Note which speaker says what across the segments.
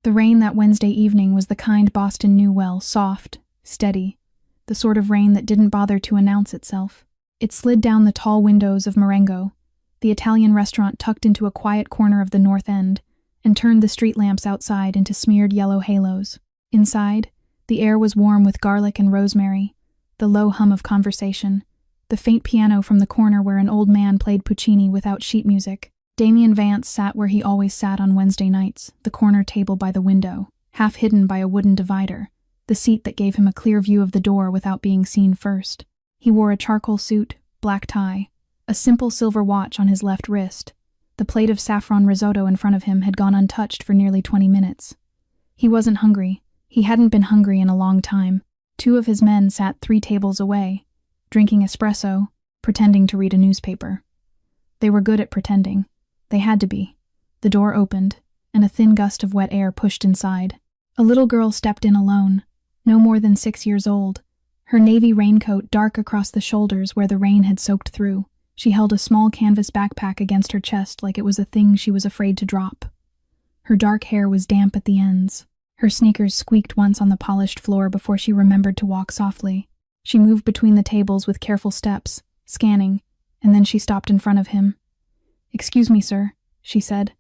Speaker 1: The rain that Wednesday evening was the kind Boston knew well, soft, steady, the sort of rain that didn't bother to announce itself. It slid down the tall windows of Marengo, the Italian restaurant tucked into a quiet corner of the North End, and turned the street lamps outside into smeared yellow halos. Inside, the air was warm with garlic and rosemary, the low hum of conversation, the faint piano from the corner where an old man played Puccini without sheet music. Damien Vance sat where he always sat on Wednesday nights, the corner table by the window, half hidden by a wooden divider, the seat that gave him a clear view of the door without being seen first. He wore a charcoal suit, black tie, a simple silver watch on his left wrist. The plate of saffron risotto in front of him had gone untouched for nearly 20 minutes. He wasn't hungry. He hadn't been hungry in a long time. 2 of his men sat 3 tables away, drinking espresso, pretending to read a newspaper. They were good at pretending. They had to be. The door opened, and a thin gust of wet air pushed inside. A little girl stepped in alone, no more than 6 years old, her navy raincoat dark across the shoulders where the rain had soaked through. She held a small canvas backpack against her chest like it was a thing she was afraid to drop. Her dark hair was damp at the ends. Her sneakers squeaked once on the polished floor before she remembered to walk softly. She moved between the tables with careful steps, scanning, and then she stopped in front of him. "Excuse me, sir," she said.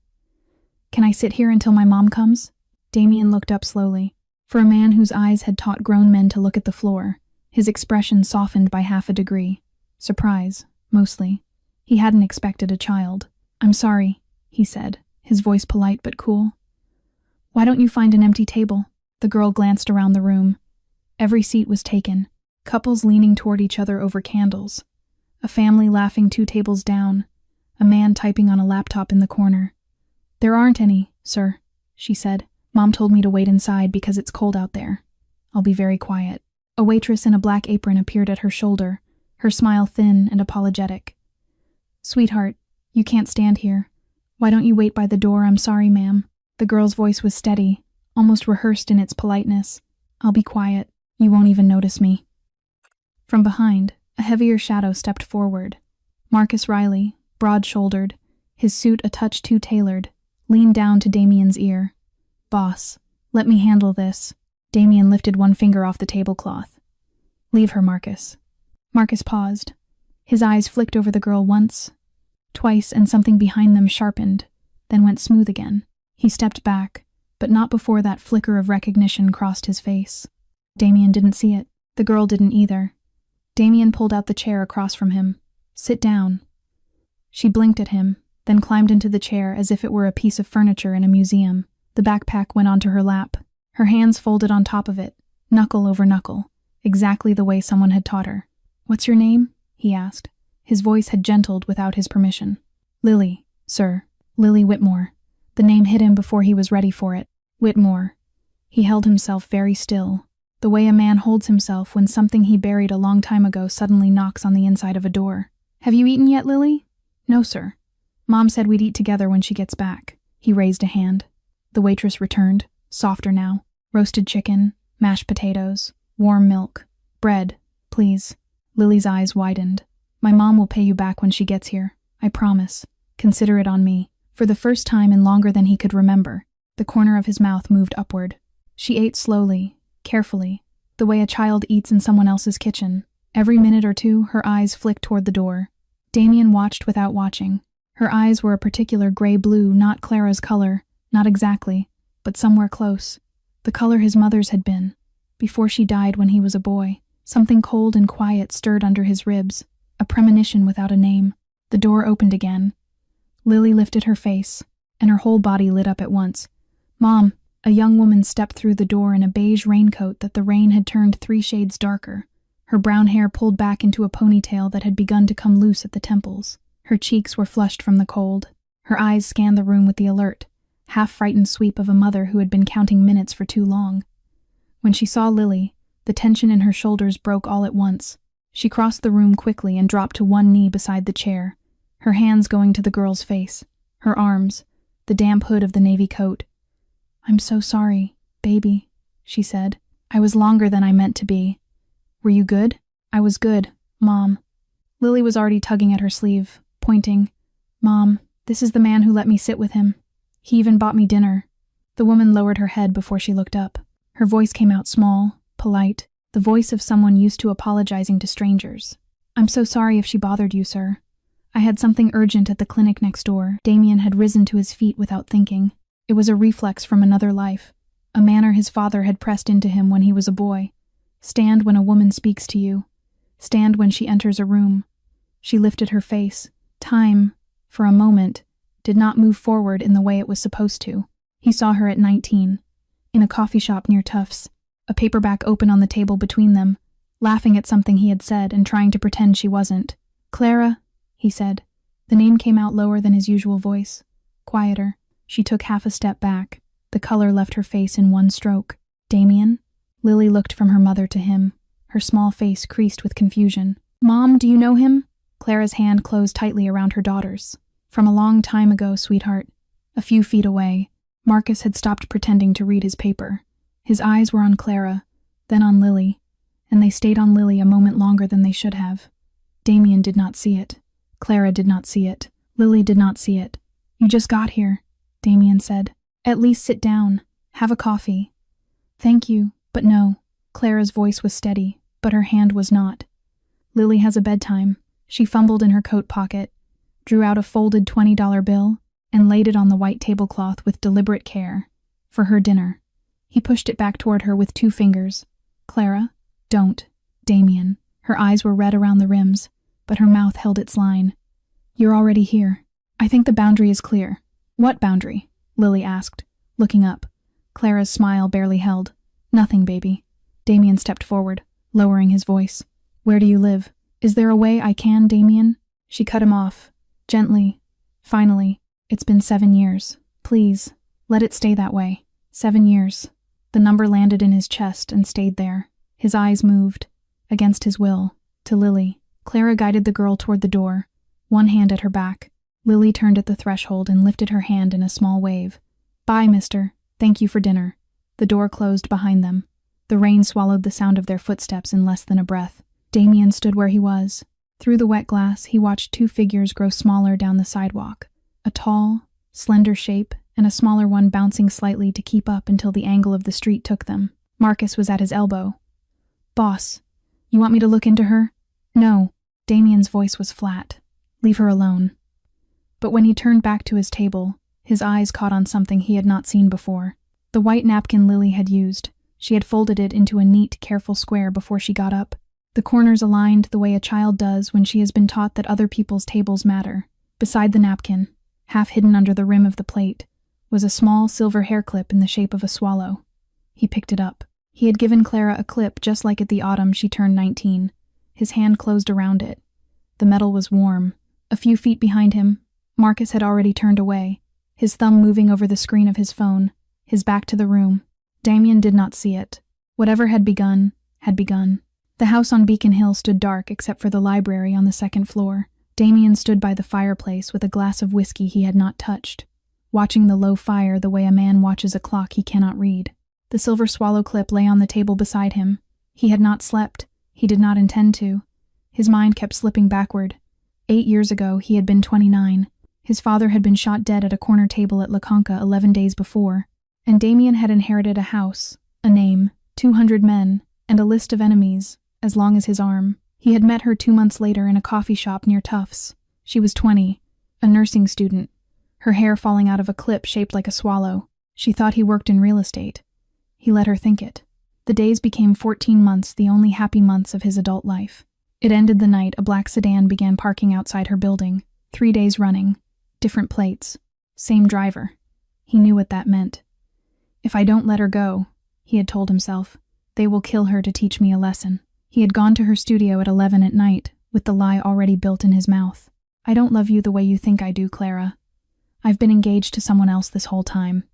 Speaker 1: "Can I sit here until my mom comes?" Damien looked up slowly. For a man whose eyes had taught grown men to look at the floor, his expression softened by half a degree. Surprise, mostly. He hadn't expected a child. "I'm sorry," he said, his voice polite but cool. "Why don't you find an empty table?" The girl glanced around the room. Every seat was taken, couples leaning toward each other over candles, a family laughing 2 tables down, a man typing on a laptop in the corner. "There aren't any, sir," she said. "Mom told me to wait inside because it's cold out there. I'll be very quiet." A waitress in a black apron appeared at her shoulder, her smile thin and apologetic. "Sweetheart, you can't stand here. Why don't you wait by the door? I'm sorry, ma'am." The girl's voice was steady, almost rehearsed in its politeness. "I'll be quiet. You won't even notice me." From behind, a heavier shadow stepped forward. Marcus Riley, broad-shouldered, his suit a touch too tailored, leaned down to Damien's ear. "Boss, let me handle this." Damien lifted one finger off the tablecloth. "Leave her, Marcus." Marcus paused. His eyes flicked over the girl once, twice, and something behind them sharpened, then went smooth again. He stepped back, but not before that flicker of recognition crossed his face. Damien didn't see it. The girl didn't either. Damien pulled out the chair across from him. "Sit down." She blinked at him, then climbed into the chair as if it were a piece of furniture in a museum. The backpack went onto her lap, her hands folded on top of it, knuckle over knuckle, exactly the way someone had taught her. "What's your name?" he asked. His voice had gentled without his permission. "Lily, sir. Lily Whitmore." The name hit him before he was ready for it. Whitmore. He held himself very still, the way a man holds himself when something he buried a long time ago suddenly knocks on the inside of a door. "Have you eaten yet, Lily?" "No, sir. Mom said we'd eat together when she gets back." He raised a hand. The waitress returned, softer now. "Roasted chicken, mashed potatoes, warm milk. Bread, please." Lily's eyes widened. "My mom will pay you back when she gets here. I promise. Consider it on me." For the first time in longer than he could remember, the corner of his mouth moved upward. She ate slowly, carefully, the way a child eats in someone else's kitchen. Every minute or two, her eyes flicked toward the door. Damien watched without watching. Her eyes were a particular gray-blue, not Clara's color, not exactly, but somewhere close. The color his mother's had been, before she died when he was a boy. Something cold and quiet stirred under his ribs, a premonition without a name. The door opened again. Lily lifted her face, and her whole body lit up at once. "Mom!" A young woman stepped through the door in a beige raincoat that the rain had turned 3 shades darker, her brown hair pulled back into a ponytail that had begun to come loose at the temples. Her cheeks were flushed from the cold. Her eyes scanned the room with the alert, half-frightened sweep of a mother who had been counting minutes for too long. When she saw Lily, the tension in her shoulders broke all at once. She crossed the room quickly and dropped to one knee beside the chair, her hands going to the girl's face, her arms, the damp hood of the navy coat. "I'm so sorry, baby," she said. "I was longer than I meant to be." "Were you good?" "I was good, Mom." Lily was already tugging at her sleeve, pointing. "Mom, this is the man who let me sit with him. He even bought me dinner." The woman lowered her head before she looked up. Her voice came out small, polite, the voice of someone used to apologizing to strangers. "I'm so sorry if she bothered you, sir. I had something urgent at the clinic next door." Damien had risen to his feet without thinking. It was a reflex from another life, a manner his father had pressed into him when he was a boy. Stand when a woman speaks to you. Stand when she enters a room. She lifted her face. Time, for a moment, did not move forward in the way it was supposed to. He saw her at 19, in a coffee shop near Tufts, a paperback open on the table between them, laughing at something he had said and trying to pretend she wasn't. "Clara," he said. The name came out lower than his usual voice, quieter. She took half a step back. The color left her face in one stroke. "Damien?" Lily looked from her mother to him, her small face creased with confusion. "Mom, do you know him?" Clara's hand closed tightly around her daughter's. "From a long time ago, sweetheart." A few feet away, Marcus had stopped pretending to read his paper. His eyes were on Clara, then on Lily, and they stayed on Lily a moment longer than they should have. Damien did not see it. Clara did not see it. Lily did not see it. "You just got here," Damien said. "At least sit down. Have a coffee." "Thank you, but no." Clara's voice was steady, but her hand was not. "Lily has a bedtime." She fumbled in her coat pocket, drew out a folded $20 bill, and laid it on the white tablecloth with deliberate care. "For her dinner." He pushed it back toward her with 2 fingers. "Clara, don't." "Damien." Her eyes were red around the rims, but her mouth held its line. "You're already here. I think the boundary is clear." "What boundary?" Lily asked, looking up. Clara's smile barely held. "Nothing, baby." Damien stepped forward, lowering his voice. "Where do you live?" "Is there a way I can, Damien?" She cut him off, gently. "Finally, it's been 7 years. Please, let it stay that way. 7 years." The number landed in his chest and stayed there. His eyes moved, against his will, to Lily. Clara guided the girl toward the door, one hand at her back. Lily turned at the threshold and lifted her hand in a small wave. "Bye, mister. Thank you for dinner." The door closed behind them. The rain swallowed the sound of their footsteps in less than a breath. Damien stood where he was. Through the wet glass, he watched 2 figures grow smaller down the sidewalk. A tall, slender shape, and a smaller one bouncing slightly to keep up until the angle of the street took them. Marcus was at his elbow. "Boss, you want me to look into her?" "No." Damien's voice was flat. "Leave her alone." But when he turned back to his table, his eyes caught on something he had not seen before. The white napkin Lily had used. She had folded it into a neat, careful square before she got up. The corners aligned the way a child does when she has been taught that other people's tables matter. Beside the napkin, half hidden under the rim of the plate, was a small silver hair clip in the shape of a swallow. He picked it up. He had given Clara a clip just like it the autumn she turned 19. His hand closed around it. The metal was warm. A few feet behind him, Marcus had already turned away, his thumb moving over the screen of his phone, his back to the room. Damien did not see it. Whatever had begun, had begun. The house on Beacon Hill stood dark except for the library on the 2nd floor. Damien stood by the fireplace with a glass of whiskey he had not touched, watching the low fire the way a man watches a clock he cannot read. The silver swallow clip lay on the table beside him. He had not slept. He did not intend to. His mind kept slipping backward. 8 years ago, he had been 29. His father had been shot dead at a corner table at Lakonka 11 days before, and Damien had inherited a house, a name, 200 men, and a list of enemies, as long as his arm. He had met her 2 months later in a coffee shop near Tufts. She was 20, a nursing student, her hair falling out of a clip shaped like a swallow. She thought he worked in real estate. He let her think it. The days became 14 months, the only happy months of his adult life. It ended the night a black sedan began parking outside her building. 3 days running. Different plates. Same driver. He knew what that meant. "If I don't let her go," he had told himself, "they will kill her to teach me a lesson." He had gone to her studio at 11 at night, with the lie already built in his mouth. "I don't love you the way you think I do, Clara. I've been engaged to someone else this whole time."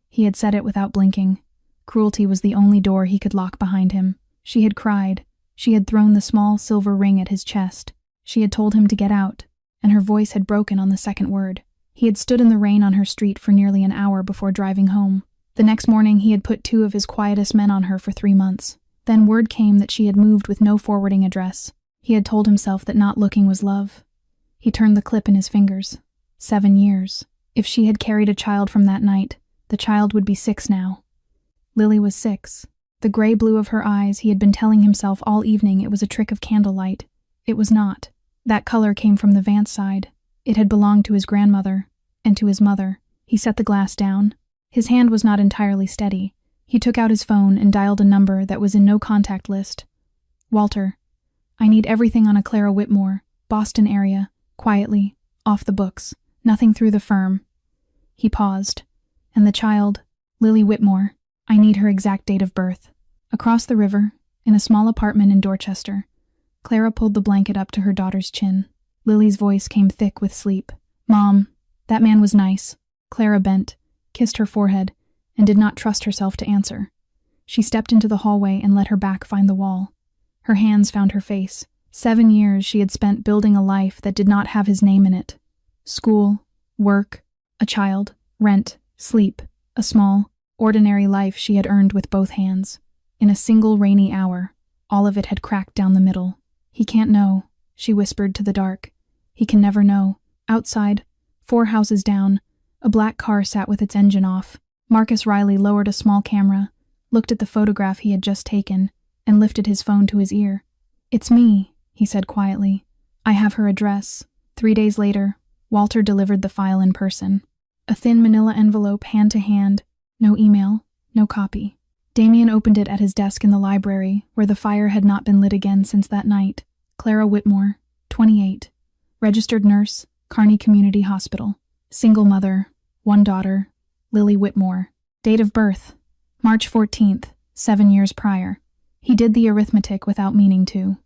Speaker 1: He had said it without blinking. Cruelty was the only door he could lock behind him. She had cried. She had thrown the small silver ring at his chest. She had told him to get out, and her voice had broken on the second word. He had stood in the rain on her street for nearly an hour before driving home. The next morning he had put 2 of his quietest men on her for 3 months. Then word came that she had moved with no forwarding address. He had told himself that not looking was love. He turned the clip in his fingers. 7 years. If she had carried a child from that night, The child would be 6 now. Lily was 6. The gray blue of her eyes, he had been telling himself all evening it was a trick of candlelight. It was not. That color came from the Vance side. It had belonged to his grandmother, and to his mother. He set the glass down. His hand was not entirely steady. He took out his phone and dialed a number that was in no contact list. Walter, I need everything on a Clara Whitmore, Boston area, quietly, off the books, nothing through the firm. He paused. And the child, Lily Whitmore, I need her exact date of birth. Across the river, in a small apartment in Dorchester, Clara pulled the blanket up to her daughter's chin. Lily's voice came thick with sleep. Mom, that man was nice. Clara bent, kissed her forehead, and did not trust herself to answer. She stepped into the hallway and let her back find the wall. Her hands found her face. 7 years she had spent building a life that did not have his name in it. School, work, a child, rent, sleep, a small, ordinary life she had earned with both hands. In a single rainy hour, all of it had cracked down the middle. He can't know, she whispered to the dark. He can never know. Outside, 4 houses down, a black car sat with its engine off. Marcus Riley lowered a small camera, looked at the photograph he had just taken, and lifted his phone to his ear. It's me, he said quietly. I have her address. 3 days later, Walter delivered the file in person. A thin manila envelope, hand to hand, no email, no copy. Damien opened it at his desk in the library, where the fire had not been lit again since that night. Clara Whitmore, 28. Registered nurse, Kearney Community Hospital. Single mother, 1 daughter, Lily Whitmore. Date of birth, March 14th, 7 years prior. He did the arithmetic without meaning to.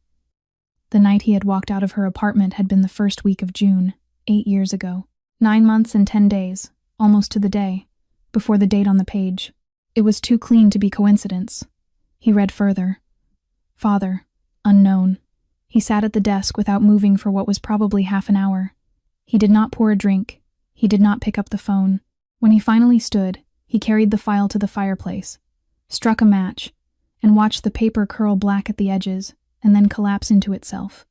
Speaker 1: The night he had walked out of her apartment had been the first week of June, 8 years ago. 9 months and 10 days, almost to the day, before the date on the page. It was too clean to be coincidence. He read further. Father, unknown. He sat at the desk without moving for what was probably half an hour. He did not pour a drink. He did not pick up the phone. When he finally stood, he carried the file to the fireplace, struck a match, and watched the paper curl black at the edges and then collapse into itself.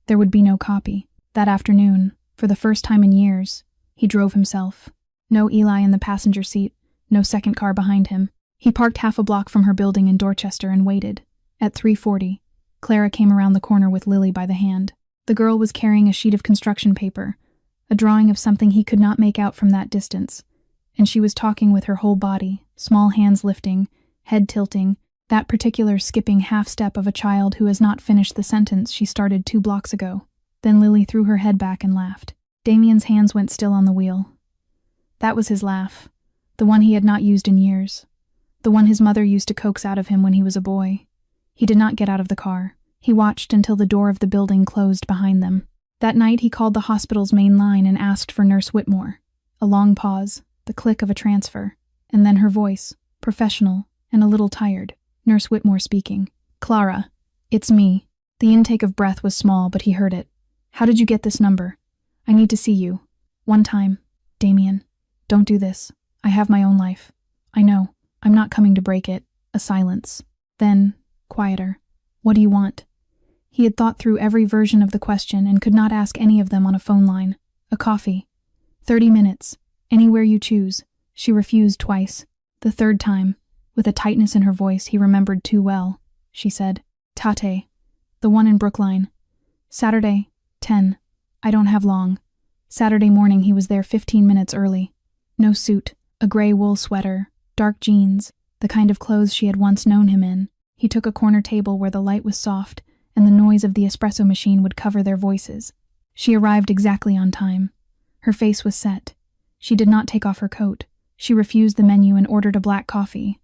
Speaker 1: There would be no copy. That afternoon, for the first time in years, he drove himself. No Eli in the passenger seat, no second car behind him. He parked half a block from her building in Dorchester and waited. At 3:40, Clara came around the corner with Lily by the hand. The girl was carrying a sheet of construction paper, a drawing of something he could not make out from that distance, and she was talking with her whole body, small hands lifting, head tilting, that particular skipping half-step of a child who has not finished the sentence she started 2 blocks ago. Then Lily threw her head back and laughed. Damien's hands went still on the wheel. That was his laugh, the one he had not used in years, the one his mother used to coax out of him when he was a boy. He did not get out of the car. He watched until the door of the building closed behind them. That night he called the hospital's main line and asked for Nurse Whitmore. A long pause, the click of a transfer, and then her voice, professional and a little tired. Nurse Whitmore speaking. Clara, it's me. The intake of breath was small, but he heard it. How did you get this number? I need to see you. One time. Damien, don't do this. I have my own life. I know. I'm not coming to break it. A silence. Then, quieter. What do you want? He had thought through every version of the question and could not ask any of them on a phone line. A coffee. 30 minutes. Anywhere you choose. She refused twice. The third time, with a tightness in her voice he remembered too well, she said, Tate. The one in Brookline. Saturday, 10. I don't have long. Saturday morning he was there 15 minutes early. No suit, a gray wool sweater, dark jeans, the kind of clothes she had once known him in. He took a corner table where the light was soft and the noise of the espresso machine would cover their voices. She arrived exactly on time. Her face was set. She did not take off her coat. She refused the menu and ordered a black coffee.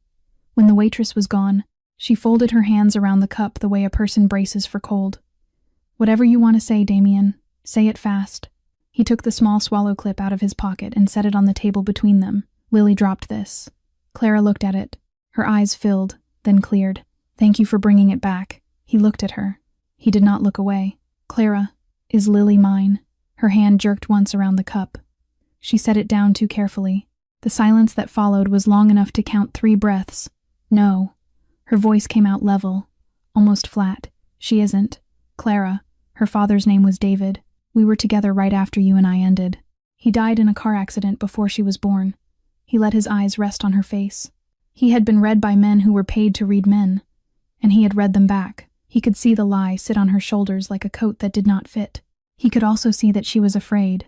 Speaker 1: When the waitress was gone, she folded her hands around the cup the way a person braces for cold. Whatever you want to say, Damien, say it fast. He took the small swallow clip out of his pocket and set it on the table between them. Lily dropped this. Clara looked at it. Her eyes filled, then cleared. Thank you for bringing it back. He looked at her. He did not look away. Clara, is Lily mine? Her hand jerked once around the cup. She set it down too carefully. The silence that followed was long enough to count 3 breaths. No. Her voice came out level, almost flat. She isn't. Clara. Her father's name was David. We were together right after you and I ended. He died in a car accident before she was born. He let his eyes rest on her face. He had been read by men who were paid to read men, and he had read them back. He could see the lie sit on her shoulders like a coat that did not fit. He could also see that she was afraid.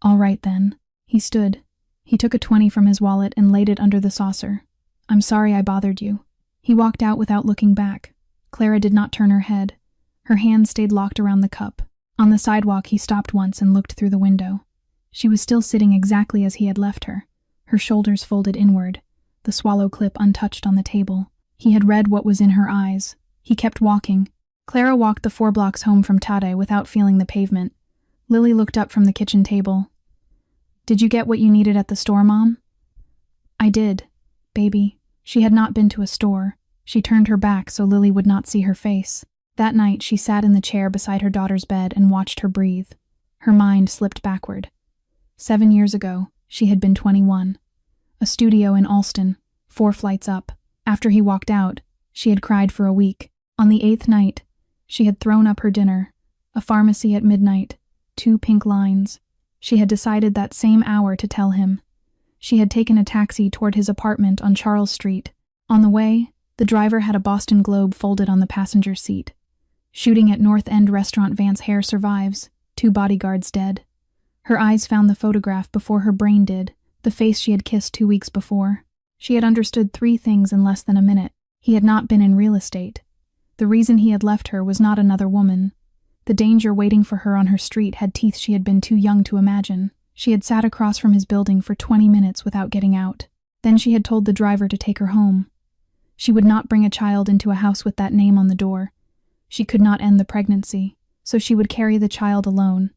Speaker 1: All right then. He stood. He took a 20 from his wallet and laid it under the saucer. I'm sorry I bothered you. He walked out without looking back. Clara did not turn her head. Her hand stayed locked around the cup. On the sidewalk, he stopped once and looked through the window. She was still sitting exactly as he had left her, her shoulders folded inward, the swallow clip untouched on the table. He had read what was in her eyes. He kept walking. Clara walked the 4 blocks home from Tade without feeling the pavement. Lily looked up from the kitchen table. Did you get what you needed at the store, Mom? I did, baby. She had not been to a store. She turned her back so Lily would not see her face. That night, she sat in the chair beside her daughter's bed and watched her breathe. Her mind slipped backward. 7 years ago, she had been 21. A studio in Alston, 4 flights up. After he walked out, she had cried for a week. On the 8th night, she had thrown up her dinner, a pharmacy at midnight, 2 pink lines. She had decided that same hour to tell him. She had taken a taxi toward his apartment on Charles Street. On the way, the driver had a Boston Globe folded on the passenger seat. Shooting at North End restaurant Vance Hare survives, 2 bodyguards dead. Her eyes found the photograph before her brain did, the face she had kissed 2 weeks before. She had understood 3 things in less than a minute. He had not been in real estate. The reason he had left her was not another woman. The danger waiting for her on her street had teeth she had been too young to imagine. She had sat across from his building for 20 minutes without getting out. Then she had told the driver to take her home. She would not bring a child into a house with that name on the door. She could not end the pregnancy, so she would carry the child alone.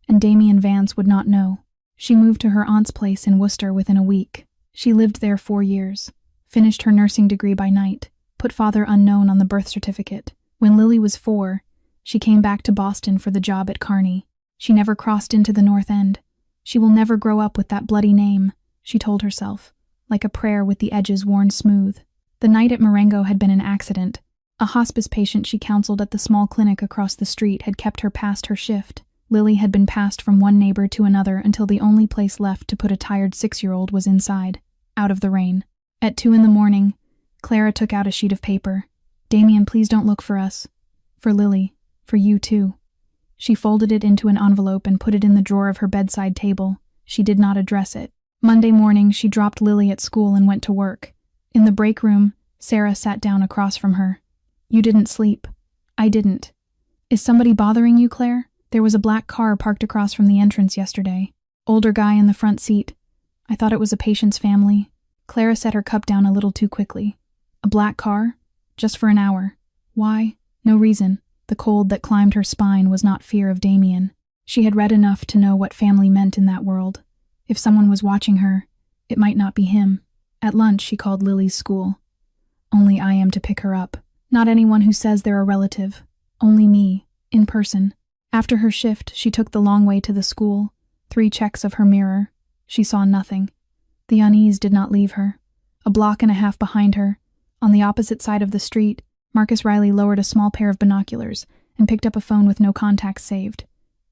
Speaker 1: And Damien Vance would not know. She moved to her aunt's place in Worcester within a week. She lived there 4 years, finished her nursing degree by night, put father unknown on the birth certificate. When Lily was 4, she came back to Boston for the job at Kearney. She never crossed into the North End. She will never grow up with that bloody name, she told herself, like a prayer with the edges worn smooth. The night at Marengo had been an accident. A hospice patient she counseled at the small clinic across the street had kept her past her shift. Lily had been passed from one neighbor to another until the only place left to put a tired 6-year-old was inside, out of the rain. At 2 a.m, Clara took out a sheet of paper. Damien, please don't look for us. For Lily. For you too. She folded it into an envelope and put it in the drawer of her bedside table. She did not address it. Monday morning, she dropped Lily at school and went to work. In the break room, Sarah sat down across from her. You didn't sleep. I didn't. Is somebody bothering you, Claire? There was a black car parked across from the entrance yesterday. Older guy in the front seat. I thought it was a patient's family. Clara set her cup down a little too quickly. A black car? Just for an hour. Why? No reason. The cold that climbed her spine was not fear of Damien. She had read enough to know what family meant in that world. If someone was watching her, it might not be him. At lunch, she called Lily's school. Only I am to pick her up. Not anyone who says they're a relative. Only me, in person. After her shift, she took the long way to the school. 3 checks of her mirror. She saw nothing. The unease did not leave her. A block and a half behind her, on the opposite side of the street, Marcus Riley lowered a small pair of binoculars and picked up a phone with no contacts saved.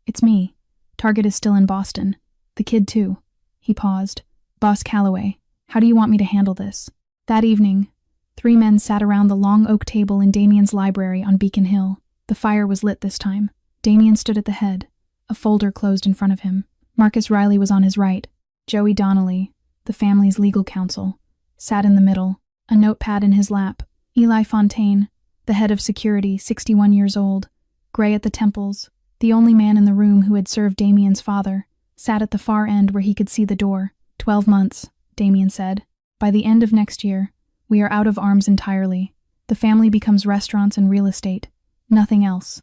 Speaker 1: It's me. Target is still in Boston. The kid too. He paused. Boss Calloway, how do you want me to handle this? That evening, 3 men sat around the long oak table in Damien's library on Beacon Hill. The fire was lit this time. Damien stood at the head. A folder closed in front of him. Marcus Riley was on his right. Joey Donnelly, the family's legal counsel, sat in the middle, a notepad in his lap. Eli Fontaine, the head of security, 61 years old, gray at the temples, the only man in the room who had served Damien's father, sat at the far end where he could see the door. 12 months, Damien said. By the end of next year, we are out of arms entirely. The family becomes restaurants and real estate. Nothing else.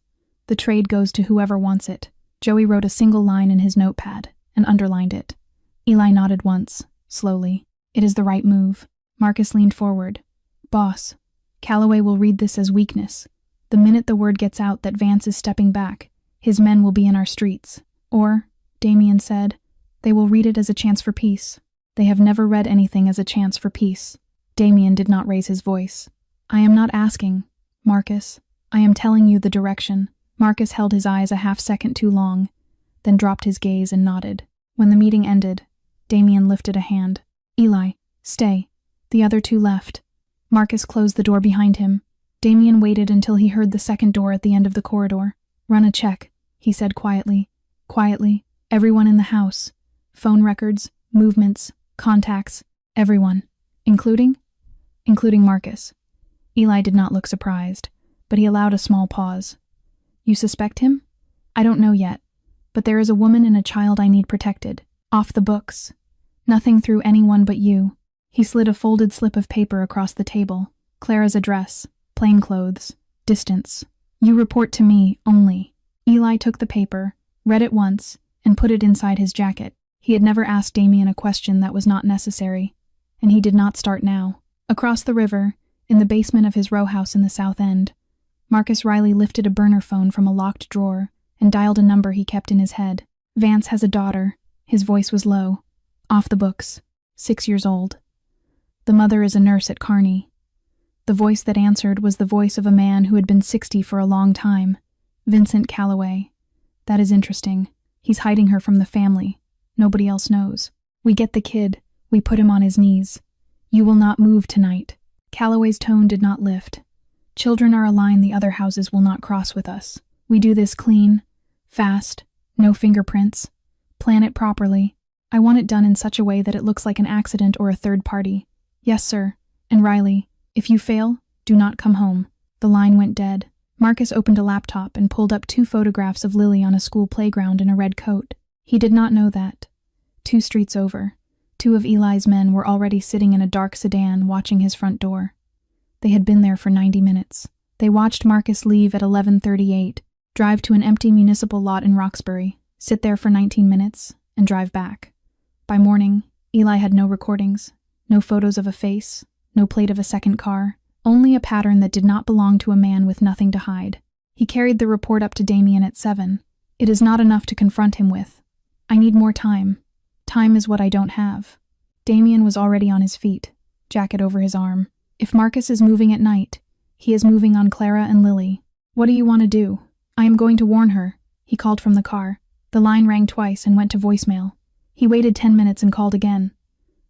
Speaker 1: The trade goes to whoever wants it. Joey wrote a single line in his notepad and underlined it. Eli nodded once, slowly. It is the right move. Marcus leaned forward. Boss, Calloway will read this as weakness. The minute the word gets out that Vance is stepping back, his men will be in our streets. Or, Damien said, they will read it as a chance for peace. They have never read anything as a chance for peace. Damien did not raise his voice. I am not asking, Marcus. I am telling you the direction. Marcus held his eyes a half-second too long, then dropped his gaze and nodded. When the meeting ended, Damien lifted a hand. Eli, stay. The other two left. Marcus closed the door behind him. Damien waited until he heard the second door at the end of the corridor. Run a check, he said quietly. Quietly. Everyone in the house. Phone records, movements, contacts, everyone. Including Marcus. Eli did not look surprised, but he allowed a small pause. You suspect him? I don't know yet, but there is a woman and a child I need protected. Off the books. Nothing through anyone but you. He slid a folded slip of paper across the table. Clara's address, plainclothes, distance. You report to me, only. Eli took the paper, read it once, and put it inside his jacket. He had never asked Damien a question that was not necessary, and he did not start now. Across the river, in the basement of his row house in the South End, Marcus Riley lifted a burner phone from a locked drawer and dialed a number he kept in his head. Vance has a daughter. His voice was low. Off the books. 6 years old. The mother is a nurse at Kearney. The voice that answered was the voice of a man who had been 60 for a long time. Vincent Calloway. That is interesting. He's hiding her from the family. Nobody else knows. We get the kid. We put him on his knees. You will not move tonight. Calloway's tone did not lift. Children are a line the other houses will not cross with us. We do this clean, fast, no fingerprints. Plan it properly. I want it done in such a way that it looks like an accident or a third party. Yes, sir. And Riley, if you fail, do not come home. The line went dead. Marcus opened a laptop and pulled up 2 photographs of Lily on a school playground in a red coat. He did not know that. 2 streets over, 2 of Eli's men were already sitting in a dark sedan watching his front door. They had been there for 90 minutes. They watched Marcus leave at 11:38, drive to an empty municipal lot in Roxbury, sit there for 19 minutes, and drive back. By morning, Eli had no recordings, no photos of a face, no plate of a second car, only a pattern that did not belong to a man with nothing to hide. He carried the report up to Damien at 7. It is not enough to confront him with. I need more time. Time is what I don't have. Damien was already on his feet, jacket over his arm. If Marcus is moving at night, he is moving on Clara and Lily. What do you want to do? I am going to warn her, he called from the car. The line rang twice and went to voicemail. He waited 10 minutes and called again.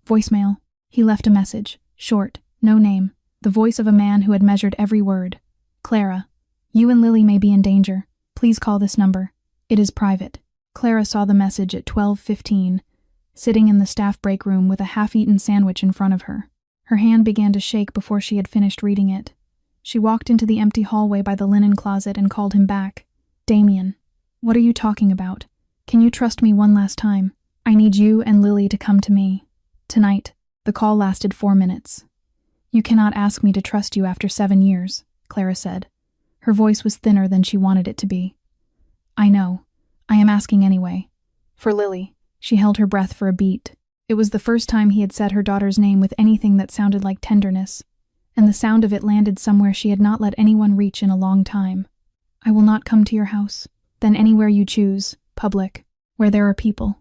Speaker 1: Voicemail. He left a message, short, no name, the voice of a man who had measured every word. Clara, you and Lily may be in danger. Please call this number. It is private. Clara saw the message at 12:15, sitting in the staff break room with a half-eaten sandwich in front of her. Her hand began to shake before she had finished reading it. She walked into the empty hallway by the linen closet and called him back. Damien, what are you talking about? Can you trust me one last time? I need you and Lily to come to me. Tonight. The call lasted 4 minutes. You cannot ask me to trust you after 7 years, Clara said. Her voice was thinner than she wanted it to be. I know. I am asking anyway. For Lily. She held her breath for a beat. It was the first time he had said her daughter's name with anything that sounded like tenderness, and the sound of it landed somewhere she had not let anyone reach in a long time. I will not come to your house. Then anywhere you choose, public, where there are people.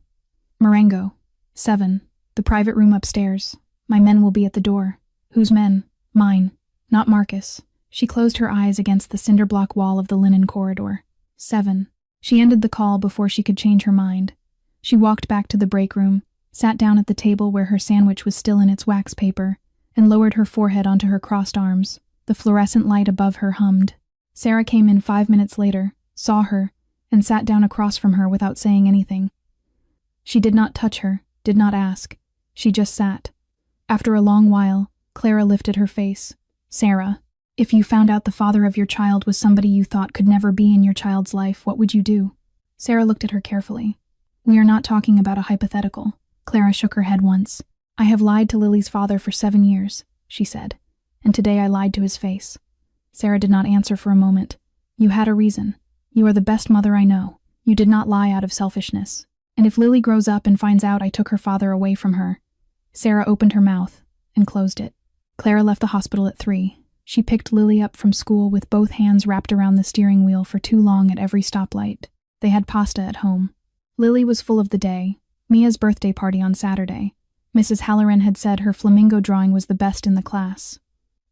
Speaker 1: Marengo. 7. The private room upstairs. My men will be at the door. Whose men? Mine. Not Marcus. She closed her eyes against the cinder block wall of the linen corridor. 7. She ended the call before she could change her mind. She walked back to the break room, sat down at the table where her sandwich was still in its wax paper, and lowered her forehead onto her crossed arms. The fluorescent light above her hummed. Sarah came in 5 minutes later, saw her, and sat down across from her without saying anything. She did not touch her, did not ask. She just sat. After a long while, Clara lifted her face. Sarah, if you found out the father of your child was somebody you thought could never be in your child's life, what would you do? Sarah looked at her carefully. We are not talking about a hypothetical. Clara shook her head once. I have lied to Lily's father for 7 years, she said, and today I lied to his face. Sarah did not answer for a moment. You had a reason. You are the best mother I know. You did not lie out of selfishness. And if Lily grows up and finds out I took her father away from her. Sarah opened her mouth and closed it. Clara left the hospital at 3. She picked Lily up from school with both hands wrapped around the steering wheel for too long at every stoplight. They had pasta at home. Lily was full of the day. Mia's birthday party on Saturday. Mrs. Halloran had said her flamingo drawing was the best in the class.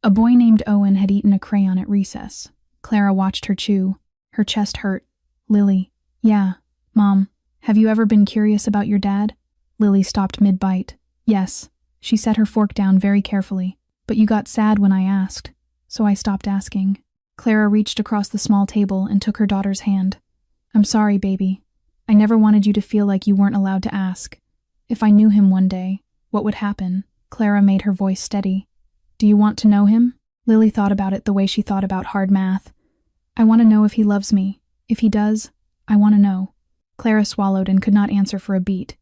Speaker 1: A boy named Owen had eaten a crayon at recess. Clara watched her chew. Her chest hurt. Lily. Yeah, Mom. Have you ever been curious about your dad? Lily stopped mid-bite. Yes. She set her fork down very carefully. But you got sad when I asked, so I stopped asking. Clara reached across the small table and took her daughter's hand. I'm sorry, baby. I never wanted you to feel like you weren't allowed to ask. If I knew him one day, what would happen? Clara made her voice steady. Do you want to know him? Lily thought about it the way she thought about hard math. I want to know if he loves me. If he does, I want to know. Clara swallowed and could not answer for a beat.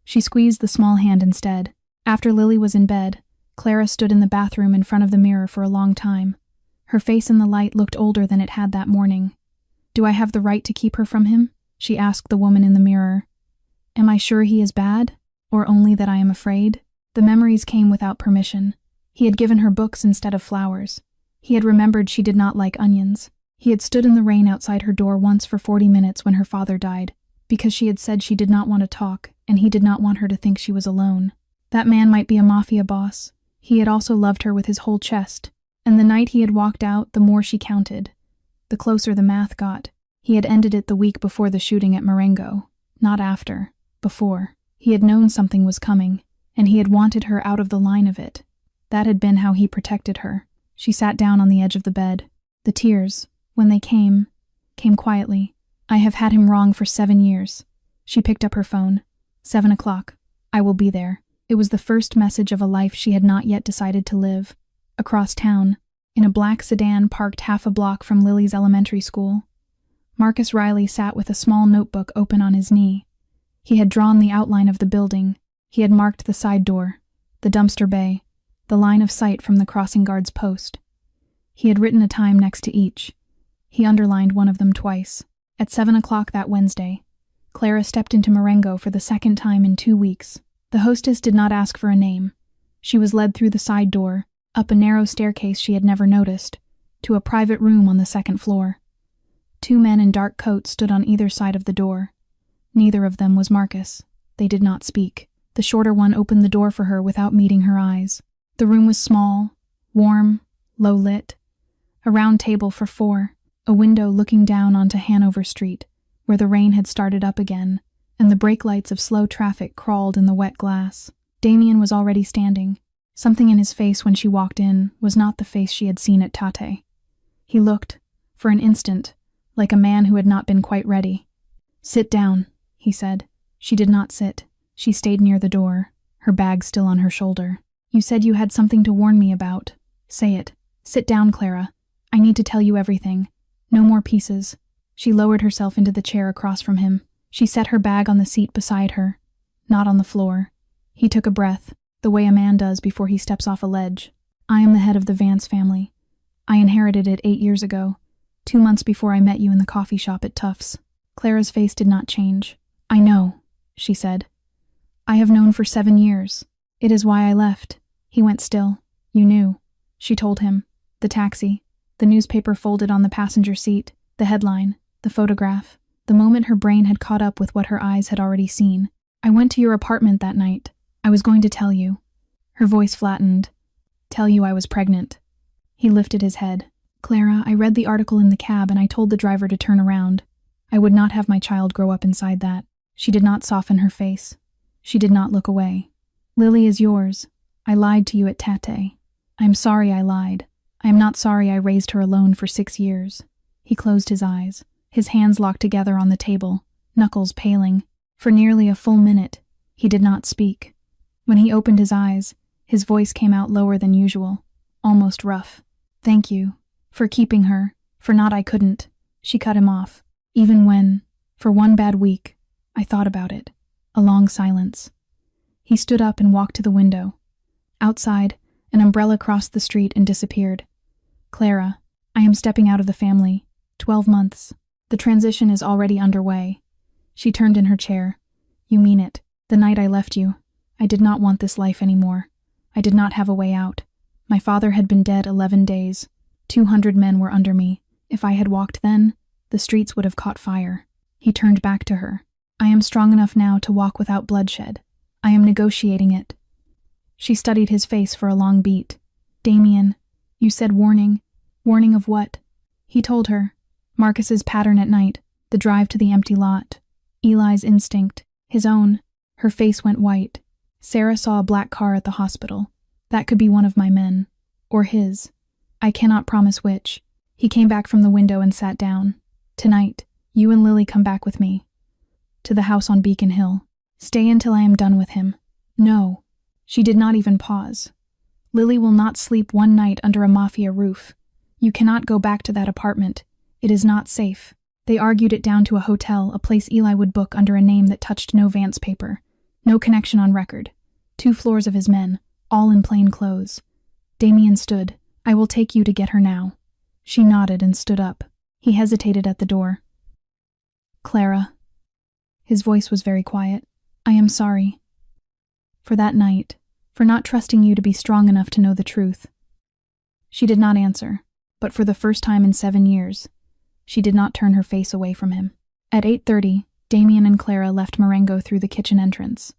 Speaker 1: She squeezed the small hand instead. After Lily was in bed, Clara stood in the bathroom in front of the mirror for a long time. Her face in the light looked older than it had that morning. Do I have the right to keep her from him? She asked the woman in the mirror. Am I sure he is bad? Or only that I am afraid? The memories came without permission. He had given her books instead of flowers. He had remembered she did not like onions. He had stood in the rain outside her door once for 40 minutes when her father died, because she had said she did not want to talk, and he did not want her to think she was alone. That man might be a mafia boss. He had also loved her with his whole chest, and the night he had walked out, the more she counted. The closer the math got. He had ended it the week before the shooting at Marengo. Not after. Before. He had known something was coming, and he had wanted her out of the line of it. That had been how he protected her. She sat down on the edge of the bed. The tears, when they came quietly. I have had him wrong for 7 years. She picked up her phone. 7 o'clock. I will be there. It was the first message of a life she had not yet decided to live. Across town, in a black sedan parked half a block from Lily's elementary school, Marcus Riley sat with a small notebook open on his knee. He had drawn the outline of the building. He had marked the side door, the dumpster bay, the line of sight from the crossing guard's post. He had written a time next to each. He underlined one of them twice. At 7 o'clock that Wednesday, Clara stepped into Marengo for the second time in 2 weeks. The hostess did not ask for a name. She was led through the side door, up a narrow staircase she had never noticed, to a private room on the second floor. 2 men in dark coats stood on either side of the door. Neither of them was Marcus. They did not speak. The shorter one opened the door for her without meeting her eyes. The room was small, warm, low-lit. A round table for 4, a window looking down onto Hanover Street, where the rain had started up again, and the brake lights of slow traffic crawled in the wet glass. Damien was already standing. Something in his face when she walked in was not the face she had seen at Tate. He looked, for an instant, like a man who had not been quite ready. Sit down, he said. She did not sit. She stayed near the door, her bag still on her shoulder. You said you had something to warn me about. Say it. Sit down, Clara. I need to tell you everything. No more pieces. She lowered herself into the chair across from him. She set her bag on the seat beside her, not on the floor. He took a breath, the way a man does before he steps off a ledge. I am the head of the Vance family. I inherited it 8 years ago, 2 months before I met you in the coffee shop at Tufts. Clara's face did not change. I know, she said. I have known for 7 years. It is why I left. He went still. You knew. She told him. The taxi. The newspaper folded on the passenger seat. The headline. The photograph. The moment her brain had caught up with what her eyes had already seen. I went to your apartment that night. I was going to tell you. Her voice flattened. Tell you I was pregnant. He lifted his head. Clara, I read the article in the cab and I told the driver to turn around. I would not have my child grow up inside that. She did not soften her face. She did not look away. Lily is yours. I lied to you at Tate. I am sorry I lied. I am not sorry I raised her alone for 6 years. He closed his eyes. His hands locked together on the table, knuckles paling. For nearly a full minute, he did not speak. When he opened his eyes, his voice came out lower than usual, almost rough. Thank you. For keeping her. For not I couldn't. She cut him off. Even when, for 1 bad week, I thought about it. A long silence. He stood up and walked to the window. Outside, an umbrella crossed the street and disappeared. Clara, I am stepping out of the family. 12 months. The transition is already underway. She turned in her chair. You mean it. The night I left you, I did not want this life anymore. I did not have a way out. My father had been dead 11 days. 200 men were under me. If I had walked then, the streets would have caught fire. He turned back to her. I am strong enough now to walk without bloodshed. I am negotiating it. She studied his face for a long beat. Damien, you said warning. Warning of what? He told her. Marcus's pattern at night, the drive to the empty lot. Eli's instinct, his own. Her face went white. Sarah saw a black car at the hospital. That could be one of my men. Or his. I cannot promise which. He came back from the window and sat down. Tonight, you and Lily come back with me. To the house on Beacon Hill. Stay until I am done with him. No. She did not even pause. Lily will not sleep one night under a Mafia roof. You cannot go back to that apartment. It is not safe. They argued it down to a hotel, a place Eli would book under a name that touched no Vance paper. No connection on record. 2 floors of his men, all in plain clothes. Damien stood. I will take you to get her now. She nodded and stood up. He hesitated at the door. Clara. His voice was very quiet. I am sorry. For that night. For not trusting you to be strong enough to know the truth. She did not answer, but for the first time in 7 years, she did not turn her face away from him. At 8:30, Damien and Clara left Marengo through the kitchen entrance.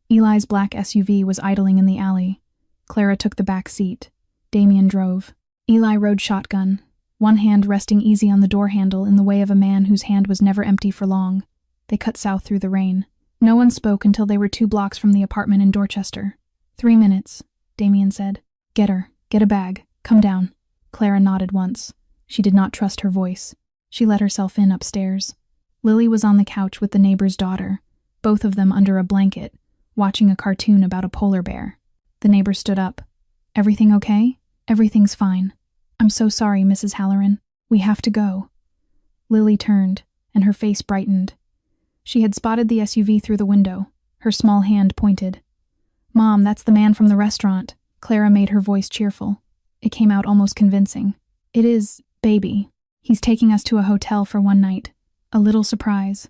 Speaker 1: Eli's black SUV was idling in the alley. Clara took the back seat. Damien drove. Eli rode shotgun, one hand resting easy on the door handle in the way of a man whose hand was never empty for long. They cut south through the rain. No one spoke until they were 2 blocks from the apartment in Dorchester. 3 minutes, Damien said. Get her. Get a bag. Come down. Clara nodded once. She did not trust her voice. She let herself in upstairs. Lily was on the couch with the neighbor's daughter, both of them under a blanket, watching a cartoon about a polar bear. The neighbor stood up. Everything okay? Everything's fine. I'm so sorry, Mrs. Halloran. We have to go. Lily turned, and her face brightened. She had spotted the SUV through the window. Her small hand pointed. Mom, that's the man from the restaurant. Clara made her voice cheerful. It came out almost convincing. It is, baby. He's taking us to a hotel for one night. A little surprise.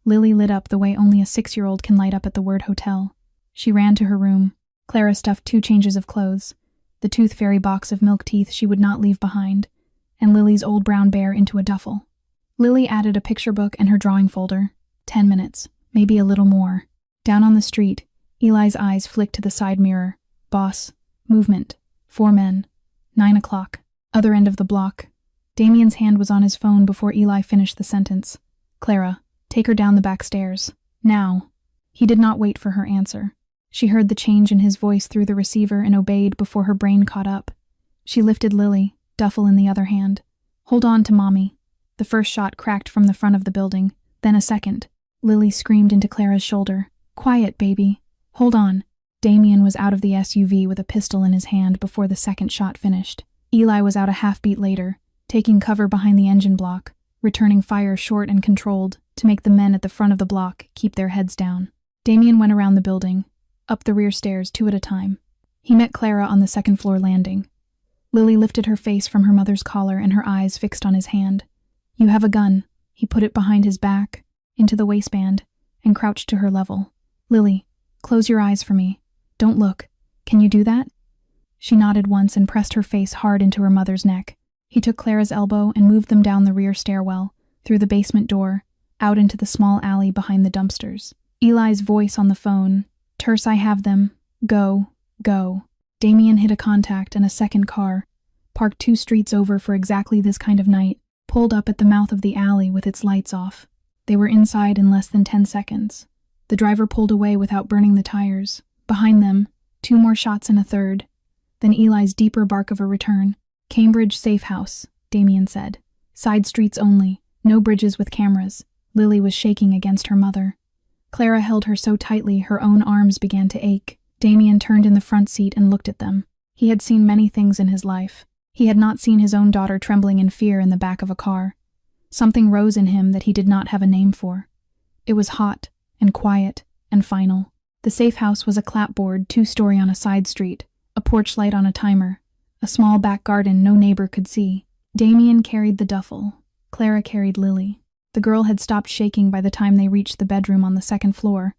Speaker 1: Lily lit up the way only a 6-year-old can light up at the word hotel. She ran to her room. Clara stuffed 2 changes of clothes, the tooth fairy box of milk teeth she would not leave behind, and Lily's old brown bear into a duffel. Lily added a picture book and her drawing folder. 10 minutes, maybe a little more. Down on the street, Eli's eyes flicked to the side mirror. Boss. Movement. 4 men. 9 o'clock. Other end of the block. Damien's hand was on his phone before Eli finished the sentence. Clara, take her down the back stairs. Now. He did not wait for her answer. She heard the change in his voice through the receiver and obeyed before her brain caught up. She lifted Lily, duffel in the other hand. Hold on to Mommy. The first shot cracked from the front of the building, then a second. Lily screamed into Clara's shoulder. Quiet, baby. Hold on. Damien was out of the SUV with a pistol in his hand before the second shot finished. Eli was out a half-beat later, taking cover behind the engine block, returning fire short and controlled to make the men at the front of the block keep their heads down. Damien went around the building, up the rear stairs 2 at a time. He met Clara on the 2nd-floor landing. Lily lifted her face from her mother's collar and her eyes fixed on his hand. You have a gun. He put it behind his back, into the waistband, and crouched to her level. Lily, close your eyes for me. Don't look. Can you do that? She nodded once and pressed her face hard into her mother's neck. He took Clara's elbow and moved them down the rear stairwell, through the basement door, out into the small alley behind the dumpsters. Eli's voice on the phone. Terse, I have them. Go. Go. Damien hit a contact and a second car, parked 2 streets over for exactly this kind of night, pulled up at the mouth of the alley with its lights off. They were inside in less than 10 seconds. The driver pulled away without burning the tires. Behind them, 2 more shots and a third. Then Eli's deeper bark of a return. Cambridge safe house, Damien said. Side streets only, no bridges with cameras. Lily was shaking against her mother. Clara held her so tightly her own arms began to ache. Damien turned in the front seat and looked at them. He had seen many things in his life. He had not seen his own daughter trembling in fear in the back of a car. Something rose in him that he did not have a name for. It was hot and quiet and final. The safe house was a clapboard 2-story on a side street, a porch light on a timer, a small back garden no neighbor could see. Damien carried the duffel. Clara carried Lily. The girl had stopped shaking by the time they reached the bedroom on the 2nd floor,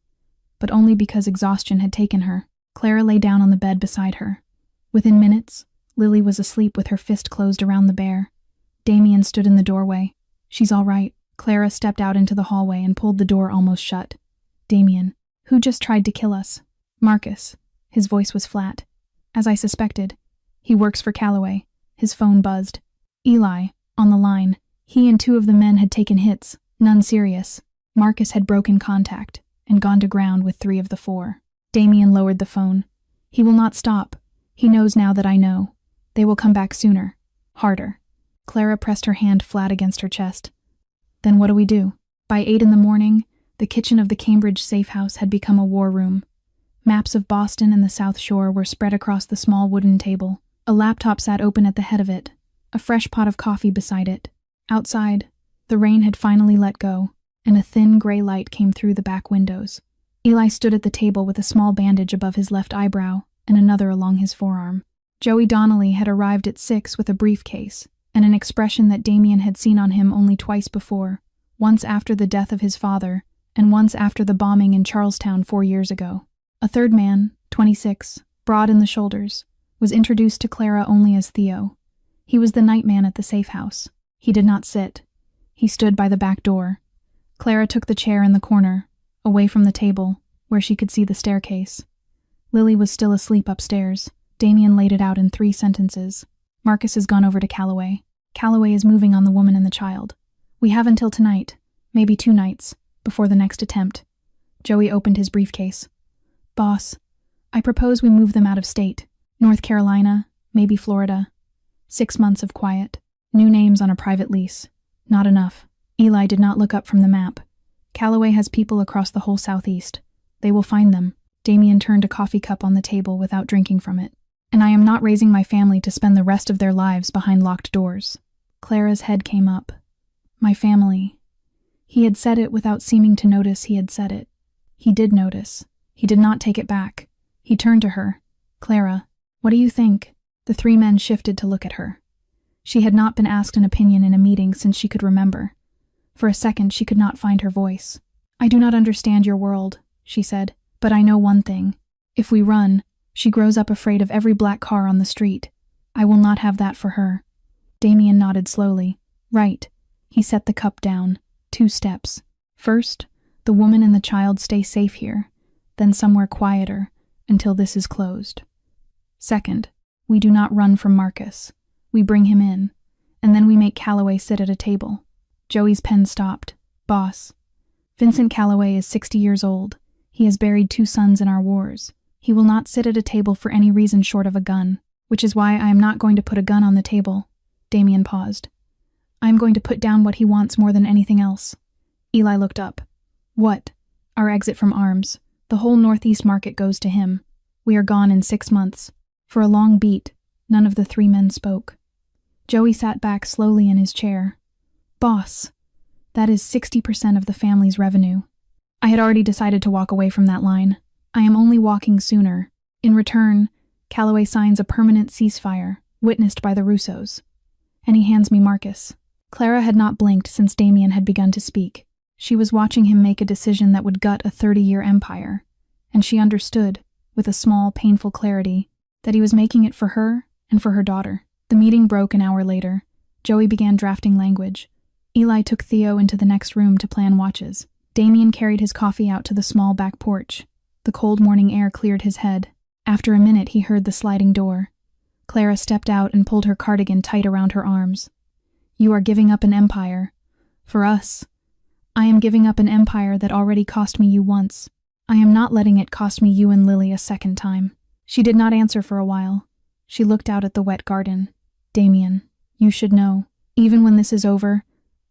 Speaker 1: but only because exhaustion had taken her. Clara lay down on the bed beside her. Within minutes, Lily was asleep with her fist closed around the bear. Damien stood in the doorway. She's all right. Clara stepped out into the hallway and pulled the door almost shut. Damien, who just tried to kill us? Marcus. His voice was flat. As I suspected. He works for Calloway. His phone buzzed. Eli, on the line. He and 2 of the men had taken hits, none serious. Marcus had broken contact and gone to ground with 3 of the 4. Damien lowered the phone. He will not stop. He knows now that I know. They will come back sooner. Harder. Clara pressed her hand flat against her chest. Then what do we do? By 8 in the morning, the kitchen of the Cambridge safe house had become a war room. Maps of Boston and the South Shore were spread across the small wooden table. A laptop sat open at the head of it, a fresh pot of coffee beside it. Outside, the rain had finally let go, and a thin gray light came through the back windows. Eli stood at the table with a small bandage above his left eyebrow and another along his forearm. Joey Donnelly had arrived at 6 with a briefcase and an expression that Damien had seen on him only twice before, once after the death of his father and once after the bombing in Charlestown 4 years ago. A third man, 26, broad in the shoulders, was introduced to Clara only as Theo. He was the night man at the safe house. He did not sit. He stood by the back door. Clara took the chair in the corner, away from the table, where she could see the staircase. Lily was still asleep upstairs. Damien laid it out in 3 sentences. Marcus has gone over to Calloway. Calloway is moving on the woman and the child. We have until tonight, maybe 2 nights, before the next attempt. Joey opened his briefcase. Boss, I propose we move them out of state. North Carolina, maybe Florida. 6 months of quiet. New names on a private lease. Not enough. Eli did not look up from the map. Calloway has people across the whole southeast. They will find them. Damien turned a coffee cup on the table without drinking from it. And I am not raising my family to spend the rest of their lives behind locked doors. Clara's head came up. My family. He had said it without seeming to notice he had said it. He did notice. He did not take it back. He turned to her. Clara, what do you think? The 3 men shifted to look at her. She had not been asked an opinion in a meeting since she could remember. For a second, she could not find her voice. I do not understand your world, she said, but I know one thing. If we run, she grows up afraid of every black car on the street. I will not have that for her. Damien nodded slowly. Right. He set the cup down. 2 steps. First, the woman and the child stay safe here. Then somewhere quieter, until this is closed. Second, we do not run from Marcus. We bring him in, and then we make Calloway sit at a table. Joey's pen stopped. Boss. Vincent Calloway is 60 years old. He has buried 2 sons in our wars. He will not sit at a table for any reason short of a gun, which is why I am not going to put a gun on the table. Damien paused. I am going to put down what he wants more than anything else. Eli looked up. What? Our exit from arms. The whole Northeast market goes to him. We are gone in 6 months. For a long beat, none of the 3 men spoke. Joey sat back slowly in his chair. Boss, that is 60% of the family's revenue. I had already decided to walk away from that line. I am only walking sooner. In return, Calloway signs a permanent ceasefire, witnessed by the Russos. And he hands me Marcus. Clara had not blinked since Damien had begun to speak. She was watching him make a decision that would gut a 30-year empire, and she understood, with a small, painful clarity, that he was making it for her and for her daughter. The meeting broke an hour later. Joey began drafting language. Eli took Theo into the next room to plan watches. Damien carried his coffee out to the small back porch. The cold morning air cleared his head. After a minute, he heard the sliding door. Clara stepped out and pulled her cardigan tight around her arms. You are giving up an empire. For us. I am giving up an empire that already cost me you once. I am not letting it cost me you and Lily a second time. She did not answer for a while. She looked out at the wet garden. Damien, you should know. Even when this is over,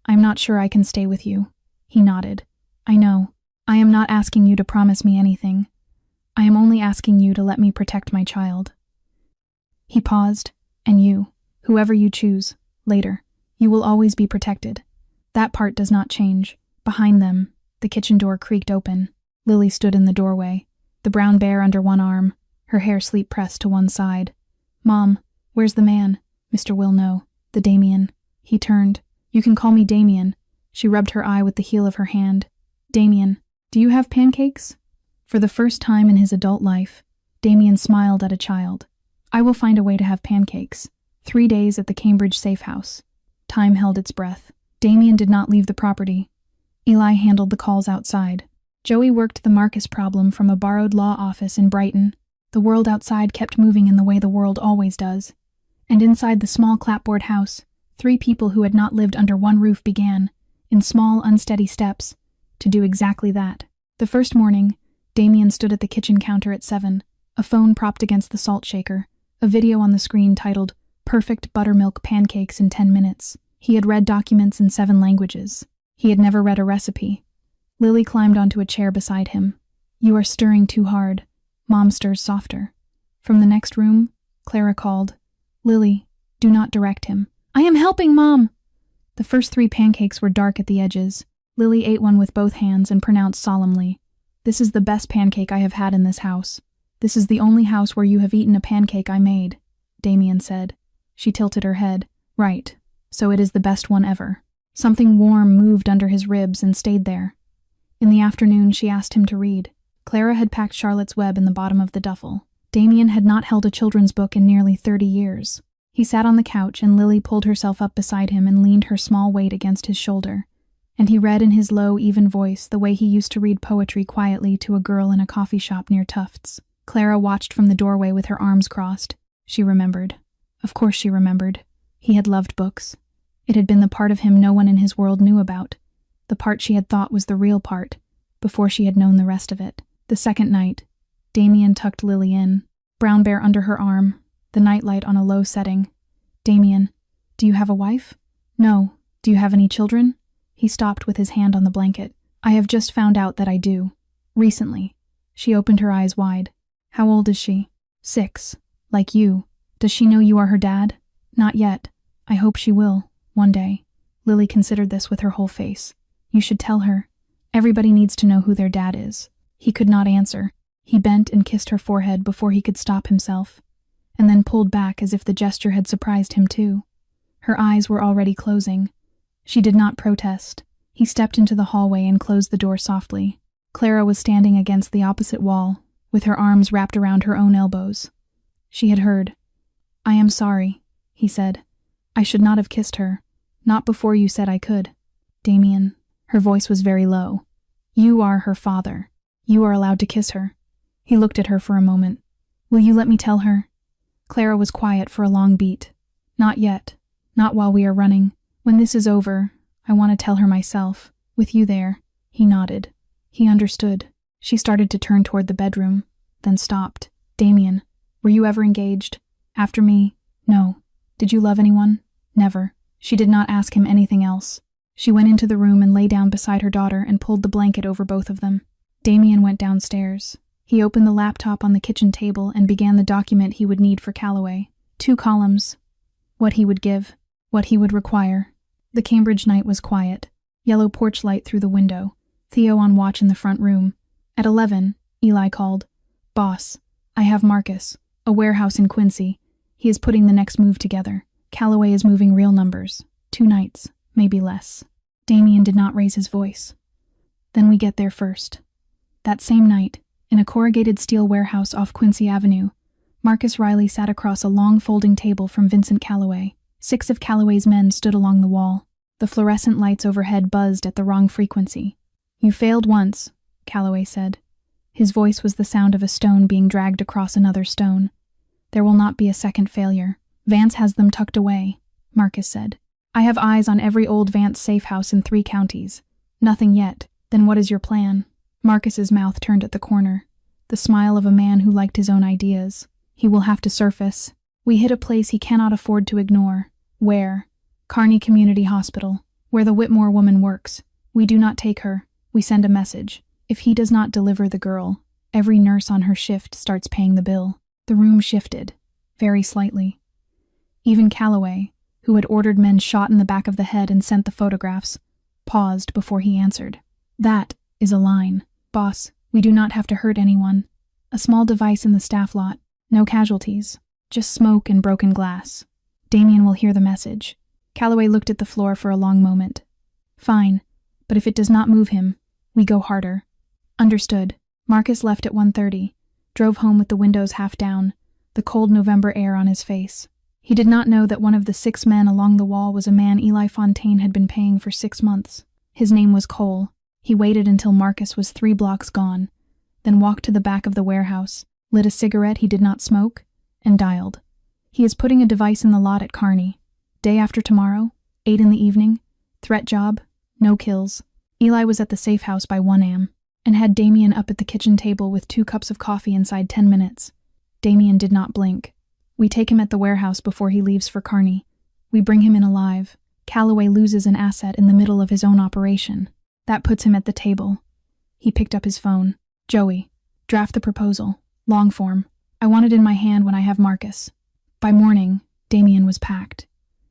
Speaker 1: I'm not sure I can stay with you. He nodded. I know. I am not asking you to promise me anything. I am only asking you to let me protect my child. He paused. And you, whoever you choose, later, you will always be protected. That part does not change. Behind them, the kitchen door creaked open. Lily stood in the doorway, the brown bear under one arm, her hair sleep pressed to one side. Mom, where's the man? Mr. Will know. The Damien. He turned. You can call me Damien. She rubbed her eye with the heel of her hand. Damien, do you have pancakes? For the first time in his adult life, Damien smiled at a child. I will find a way to have pancakes. 3 days at the Cambridge safe house. Time held its breath. Damien did not leave the property. Eli handled the calls outside. Joey worked the Marcus problem from a borrowed law office in Brighton. The world outside kept moving in the way the world always does. And inside the small clapboard house, 3 people who had not lived under one roof began, in small, unsteady steps, to do exactly that. The first morning, Damien stood at the kitchen counter at 7, a phone propped against the salt shaker, a video on the screen titled, "Perfect Buttermilk Pancakes in 10 Minutes." He had read documents in 7 languages. He had never read a recipe. Lily climbed onto a chair beside him. "You are stirring too hard. Mom stirs softer." From the next room, Clara called, "Lily, do not direct him." "I am helping, Mom!" The first 3 pancakes were dark at the edges. Lily ate one with both hands and pronounced solemnly, "This is the best pancake I have had in this house. This is the only house where you have eaten a pancake I made," Damien said. She tilted her head. "Right. So it is the best one ever." Something warm moved under his ribs and stayed there. In the afternoon, she asked him to read. Clara had packed Charlotte's Web in the bottom of the duffel. Damien had not held a children's book in nearly 30 years. He sat on the couch and Lily pulled herself up beside him and leaned her small weight against his shoulder. And he read in his low, even voice the way he used to read poetry quietly to a girl in a coffee shop near Tufts. Clara watched from the doorway with her arms crossed. She remembered. Of course she remembered. He had loved books. It had been the part of him no one in his world knew about. The part she had thought was the real part, before she had known the rest of it. The second night, Damien tucked Lily in, Brown Bear under her arm, the nightlight on a low setting. "Damien, do you have a wife?" "No. Do you have any children?" He stopped with his hand on the blanket. "I have just found out that I do. Recently." She opened her eyes wide. "How old is she?" 6. Like you. Does she know you are her dad?" "Not yet. I hope she will, one day." Lily considered this with her whole face. "You should tell her. Everybody needs to know who their dad is." He could not answer. He bent and kissed her forehead before he could stop himself, and then pulled back as if the gesture had surprised him too. Her eyes were already closing. She did not protest. He stepped into the hallway and closed the door softly. Clara was standing against the opposite wall, with her arms wrapped around her own elbows. She had heard. "I am sorry," he said. "I should not have kissed her. Not before you said I could." "Damien," her voice was very low. "You are her father. You are allowed to kiss her." He looked at her for a moment. "Will you let me tell her?" Clara was quiet for a long beat. "Not yet. Not while we are running. When this is over, I want to tell her myself. With you there." He nodded. He understood. She started to turn toward the bedroom, then stopped. "Damien, were you ever engaged? After me?" "No." "Did you love anyone?" "Never." She did not ask him anything else. She went into the room and lay down beside her daughter and pulled the blanket over both of them. Damien went downstairs. He opened the laptop on the kitchen table and began the document he would need for Calloway. 2 columns. What he would give. What he would require. The Cambridge night was quiet. Yellow porch light through the window. Theo on watch in the front room. At 11, Eli called. "Boss, I have Marcus. A warehouse in Quincy. He is putting the next move together. Calloway is moving real numbers. 2 nights, maybe less." Damien did not raise his voice. "Then we get there first." That same night, in a corrugated steel warehouse off Quincy Avenue, Marcus Riley sat across a long folding table from Vincent Calloway. 6 of Calloway's men stood along the wall. The fluorescent lights overhead buzzed at the wrong frequency. "You failed once," Calloway said. His voice was the sound of a stone being dragged across another stone. "There will not be a second failure. Vance has them tucked away," Marcus said. "I have eyes on every old Vance safe house in 3 counties. Nothing yet. Then what is your plan?" Marcus's mouth turned at the corner. The smile of a man who liked his own ideas. "He will have to surface. We hit a place he cannot afford to ignore." "Where?" "Kearney Community Hospital, where the Whitmore woman works. We do not take her. We send a message. If he does not deliver the girl, every nurse on her shift starts paying the bill." The room shifted, very slightly. Even Calloway, who had ordered men shot in the back of the head and sent the photographs, paused before he answered. "That is a line. Boss, we do not have to hurt anyone. A small device in the staff lot. No casualties. Just smoke and broken glass. Damien will hear the message." Calloway looked at the floor for a long moment. "Fine, but if it does not move him, we go harder." "Understood." Marcus left at 1:30, drove home with the windows half down, the cold November air on his face. He did not know that one of the 6 men along the wall was a man Eli Fontaine had been paying for 6 months. His name was Cole. He waited until Marcus was 3 blocks gone, then walked to the back of the warehouse, lit a cigarette he did not smoke, and dialed. "He is putting a device in the lot at Kearney. Day after tomorrow, 8 in the evening. Threat job, no kills." Eli was at the safe house by 1 a.m. and had Damien up at the kitchen table with 2 cups of coffee inside 10 minutes. Damien did not blink. We take him at the warehouse before he leaves for Kearney. We bring him in alive. Calloway loses an asset in the middle of his own operation. That puts him at the table. He picked up his phone. Joey, draft the proposal. Long form. I want it in my hand when I have Marcus. By morning, Damien was packed.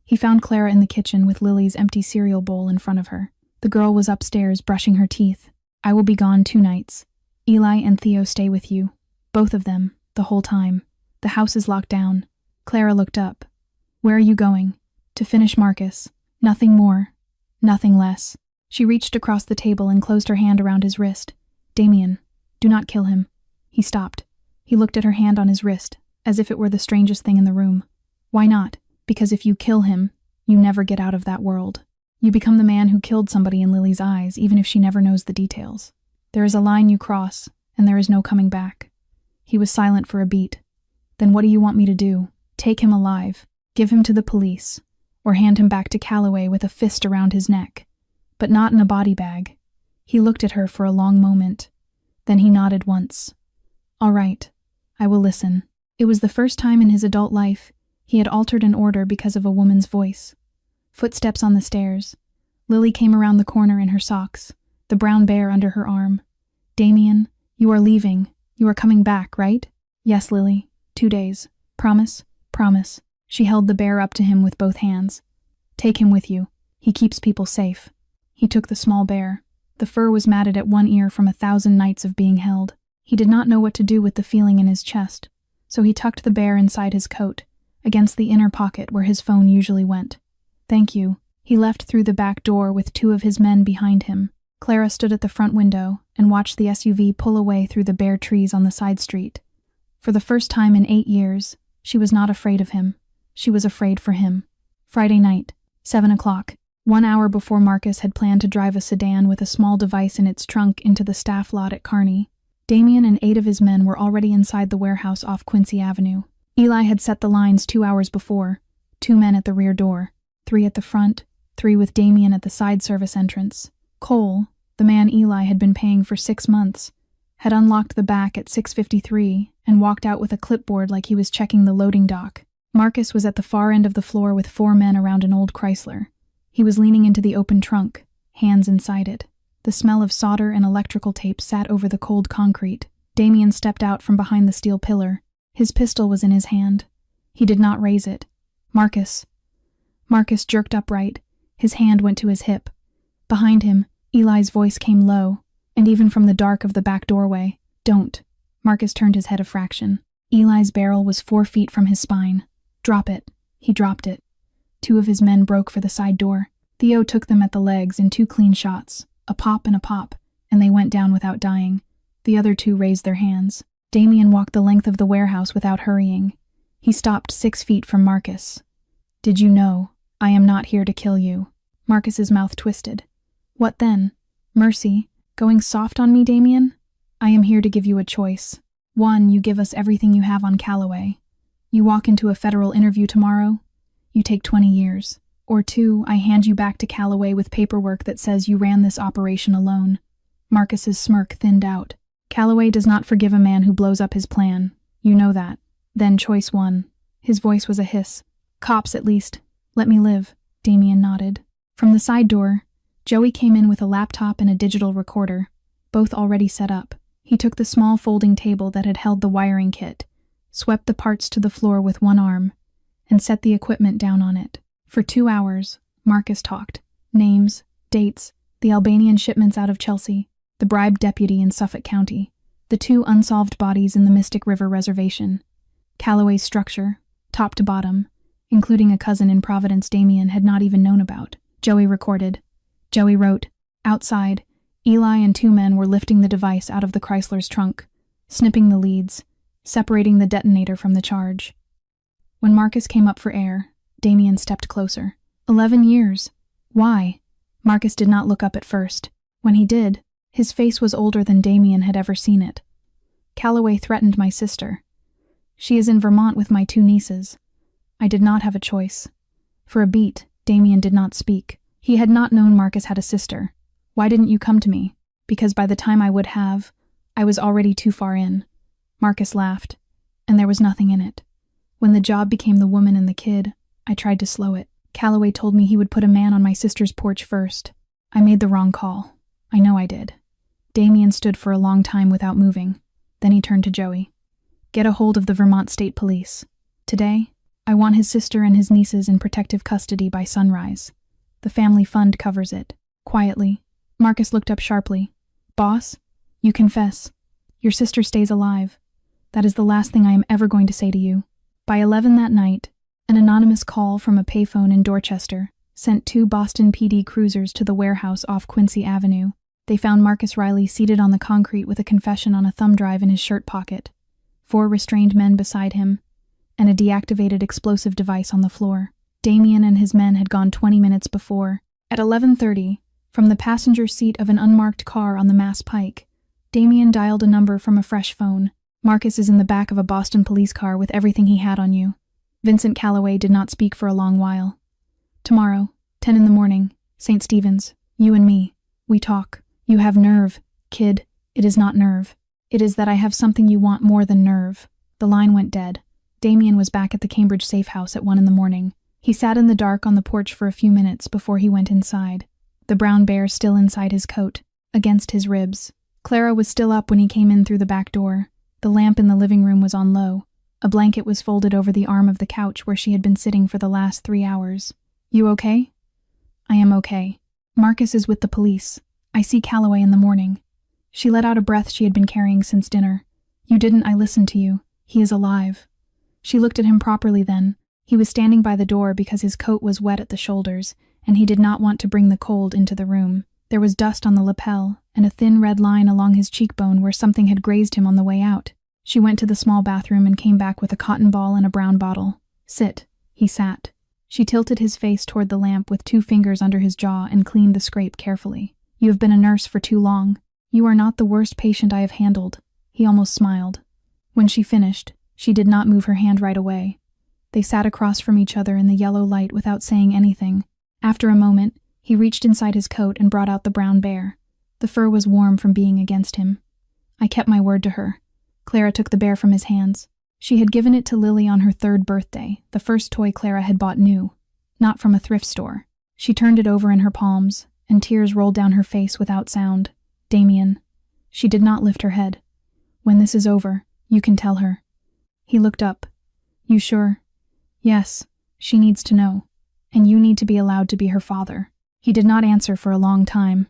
Speaker 1: He found Clara in the kitchen with Lily's empty cereal bowl in front of her. The girl was upstairs brushing her teeth. I will be gone 2 nights. Eli and Theo stay with you. Both of them, the whole time. The house is locked down. Clara looked up. Where are you going? To finish Marcus. Nothing more. Nothing less. She reached across the table and closed her hand around his wrist. Damien, do not kill him. He stopped. He looked at her hand on his wrist, as if it were the strangest thing in the room. Why not? Because if you kill him, you never get out of that world. You become the man who killed somebody in Lily's eyes, even if she never knows the details. There is a line you cross, and there is no coming back. He was silent for a beat. Then what do you want me to do? Take him alive, give him to the police, or hand him back to Calloway with a fist around his neck, but not in a body bag. He looked at her for a long moment. Then he nodded once. All right, I will listen. It was the first time in his adult life he had altered an order because of a woman's voice. Footsteps on the stairs. Lily came around the corner in her socks, the brown bear under her arm. Damien, you are leaving. You are coming back, right? Yes, Lily. 2 days. Promise? Promise. She held the bear up to him with both hands. Take him with you. He keeps people safe. He took the small bear. The fur was matted at one ear from 1,000 nights of being held. He did not know what to do with the feeling in his chest, so he tucked the bear inside his coat, against the inner pocket where his phone usually went. Thank you. He left through the back door with 2 of his men behind him. Clara stood at the front window and watched the SUV pull away through the bare trees on the side street. For the first time in 8 years, she was not afraid of him. She was afraid for him. Friday night, 7 o'clock. 1 hour before Marcus had planned to drive a sedan with a small device in its trunk into the staff lot at Kearney, Damien and 8 of his men were already inside the warehouse off Quincy Avenue. Eli had set the lines 2 hours before. 2 men at the rear door, 3 at the front, 3 with Damien at the side service entrance. Cole, the man Eli had been paying for 6 months, had unlocked the back at 6:53 and walked out with a clipboard like he was checking the loading dock. Marcus was at the far end of the floor with 4 men around an old Chrysler. He was leaning into the open trunk, hands inside it. The smell of solder and electrical tape sat over the cold concrete. Damien stepped out from behind the steel pillar. His pistol was in his hand. He did not raise it. Marcus. Marcus jerked upright. His hand went to his hip. Behind him, Eli's voice came low, and even from the dark of the back doorway, "Don't." Marcus turned his head a fraction. Eli's barrel was 4 feet from his spine. "Drop it." He dropped it. 2 of his men broke for the side door. Theo took them at the legs in 2 clean shots, a pop, and they went down without dying. The other 2 raised their hands. Damien walked the length of the warehouse without hurrying. He stopped 6 feet from Marcus. "Did you know? I am not here to kill you." Marcus's mouth twisted. "What then? Mercy? Going soft on me, Damien? I am here to give you a choice. 1, you give us everything you have on Calloway. You walk into a federal interview tomorrow. You take 20 years. Or 2, I hand you back to Calloway with paperwork that says you ran this operation alone." Marcus's smirk thinned out. "Calloway does not forgive a man who blows up his plan. You know that. Then choice 1. His voice was a hiss. "Cops, at least. Let me live." Damien nodded. From the side door, Joey came in with a laptop and a digital recorder, both already set up. He took the small folding table that had held the wiring kit, swept the parts to the floor with one arm, and set the equipment down on it. For 2 hours, Marcus talked. Names, dates, the Albanian shipments out of Chelsea, the bribed deputy in Suffolk County, the 2 unsolved bodies in the Mystic River Reservation, Calloway's structure, top to bottom, including a cousin in Providence Damien had not even known about. Joey recorded. Joey wrote, "Outside, Eli and 2 men were lifting the device out of the Chrysler's trunk, snipping the leads, separating the detonator from the charge." When Marcus came up for air, Damien stepped closer. 11 years. Why? Marcus did not look up at first. When he did, his face was older than Damien had ever seen it. "Calloway threatened my sister. She is in Vermont with my 2 nieces. I did not have a choice." For a beat, Damien did not speak. He had not known Marcus had a sister. "Why didn't you come to me?" because by the time I would have, I was already too far in. Marcus laughed, and there was nothing in it. When the job became the woman and the kid, I tried to slow it. Calloway told me he would put a man on my sister's porch first. I made the wrong call. I know I did. Damien stood for a long time without moving. Then he turned to Joey. Get a hold of the Vermont State Police. Today, I want his sister and his nieces in protective custody by sunrise. The family fund covers it. Quietly, Marcus looked up sharply. Boss, you confess. Your sister stays alive. That is the last thing I am ever going to say to you. By 11 that night, an anonymous call from a payphone in Dorchester sent 2 Boston PD cruisers to the warehouse off Quincy Avenue. They found Marcus Riley seated on the concrete with a confession on a thumb drive in his shirt pocket, 4 restrained men beside him, and a deactivated explosive device on the floor. Damien and his men had gone 20 minutes before. At 11:30, from the passenger seat of an unmarked car on the Mass Pike, Damien dialed a number from a fresh phone. Marcus is in the back of a Boston police car with everything he had on you. Vincent Calloway did not speak for a long while. Tomorrow, 10 in the morning, St. Stephen's, you and me, we talk. You have nerve, kid. It is not nerve. It is that I have something you want more than nerve. The line went dead. Damien was back at the Cambridge safe house at 1 in the morning. He sat in the dark on the porch for a few minutes before he went inside, the brown bear still inside his coat, against his ribs. Clara was still up when he came in through the back door. The lamp in the living room was on low. A blanket was folded over the arm of the couch where she had been sitting for the last 3 hours. You okay? I am okay. Marcus is with the police. I see Calloway in the morning. She let out a breath she had been carrying since dinner. You didn't, I listened to you. He is alive. She looked at him properly then. He was standing by the door because his coat was wet at the shoulders, and he did not want to bring the cold into the room. There was dust on the lapel, and a thin red line along his cheekbone where something had grazed him on the way out. She went to the small bathroom and came back with a cotton ball and a brown bottle. Sit. He sat. She tilted his face toward the lamp with 2 fingers under his jaw and cleaned the scrape carefully. You have been a nurse for too long. You are not the worst patient I have handled. He almost smiled. When she finished, she did not move her hand right away. They sat across from each other in the yellow light without saying anything. After a moment, he reached inside his coat and brought out the brown bear. The fur was warm from being against him. I kept my word to her. Clara took the bear from his hands. She had given it to Lily on her 3rd birthday, the first toy Clara had bought new, not from a thrift store. She turned it over in her palms, and tears rolled down her face without sound. Damien. She did not lift her head. When this is over, you can tell her. He looked up. You sure? Yes, she needs to know, and you need to be allowed to be her father. He did not answer for a long time.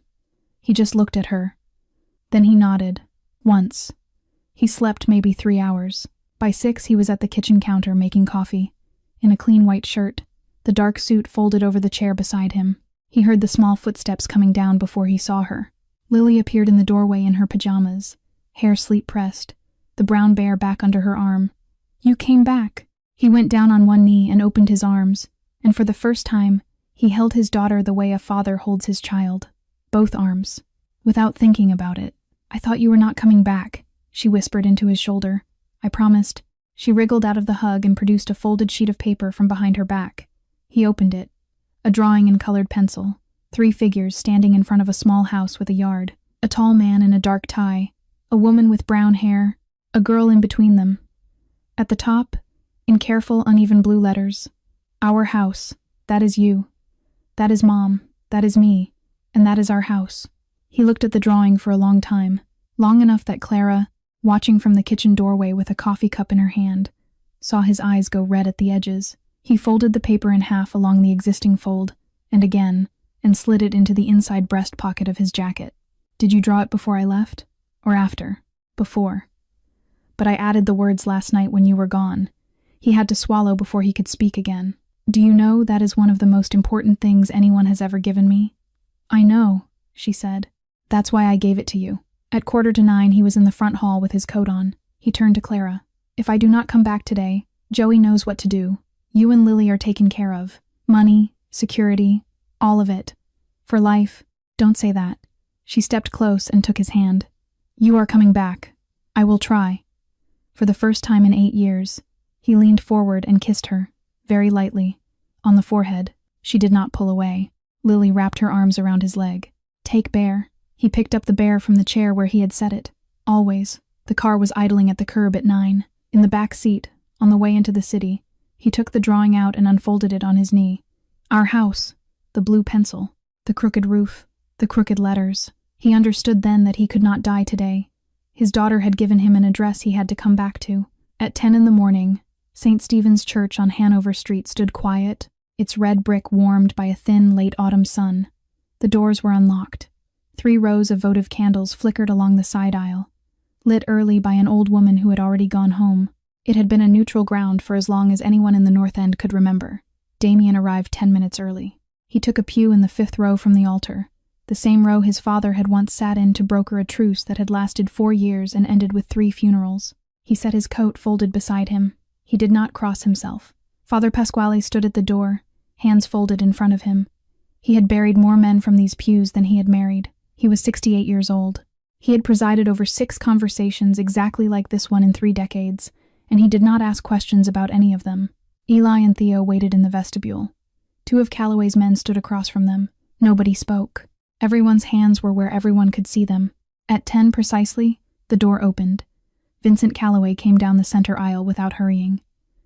Speaker 1: He just looked at her. Then he nodded. Once. He slept maybe 3 hours. By 6 he was at the kitchen counter making coffee, in a clean white shirt, the dark suit folded over the chair beside him. He heard the small footsteps coming down before he saw her. Lily appeared in the doorway in her pajamas, hair sleep-pressed, the brown bear back under her arm. You came back. He went down on one knee and opened his arms, and for the first time, he held his daughter the way a father holds his child. Both arms. Without thinking about it. I thought you were not coming back, she whispered into his shoulder. I promised. She wriggled out of the hug and produced a folded sheet of paper from behind her back. He opened it. A drawing in colored pencil. 3 figures standing in front of a small house with a yard. A tall man in a dark tie. A woman with brown hair. A girl in between them. At the top, in careful, uneven blue letters, Our house. That is you. That is Mom. That is me. And that is our house. He looked at the drawing for a long time. Long enough that Clara, watching from the kitchen doorway with a coffee cup in her hand, saw his eyes go red at the edges. He folded the paper in half along the existing fold, and again, and slid it into the inside breast pocket of his jacket. Did you draw it before I left? Or after? Before. But I added the words last night when you were gone. He had to swallow before he could speak again. Do you know that is one of the most important things anyone has ever given me? I know, she said. That's why I gave it to you. At 8:45 he was in the front hall with his coat on. He turned to Clara. If I do not come back today, Joey knows what to do. You and Lily are taken care of. Money, security, all of it. For life. Don't say that. She stepped close and took his hand. You are coming back. I will try. For the first time in 8 years, he leaned forward and kissed her, very lightly, on the forehead. She did not pull away. Lily wrapped her arms around his leg. Take Bear. He picked up the bear from the chair where he had set it. Always. The car was idling at the curb at 9. In the back seat, on the way into the city, he took the drawing out and unfolded it on his knee. Our house. The blue pencil. The crooked roof. The crooked letters. He understood then that he could not die today. His daughter had given him an address he had to come back to. At 10 in the morning, St. Stephen's Church on Hanover Street stood quiet, its red brick warmed by a thin, late autumn sun. The doors were unlocked. 3 rows of votive candles flickered along the side aisle, lit early by an old woman who had already gone home. It had been a neutral ground for as long as anyone in the North End could remember. Damien arrived 10 minutes early. He took a pew in the 5th row from the altar, the same row his father had once sat in to broker a truce that had lasted 4 years and ended with 3 funerals. He set his coat folded beside him. He did not cross himself. Father Pasquale stood at the door, hands folded in front of him. He had buried more men from these pews than he had married. He was 68 years old. He had presided over 6 conversations exactly like this one in 3 decades, and he did not ask questions about any of them. Eli and Theo waited in the vestibule. 2 of Calloway's men stood across from them. Nobody spoke. Everyone's hands were where everyone could see them. At 10 precisely, the door opened. Vincent Calloway came down the center aisle without hurrying.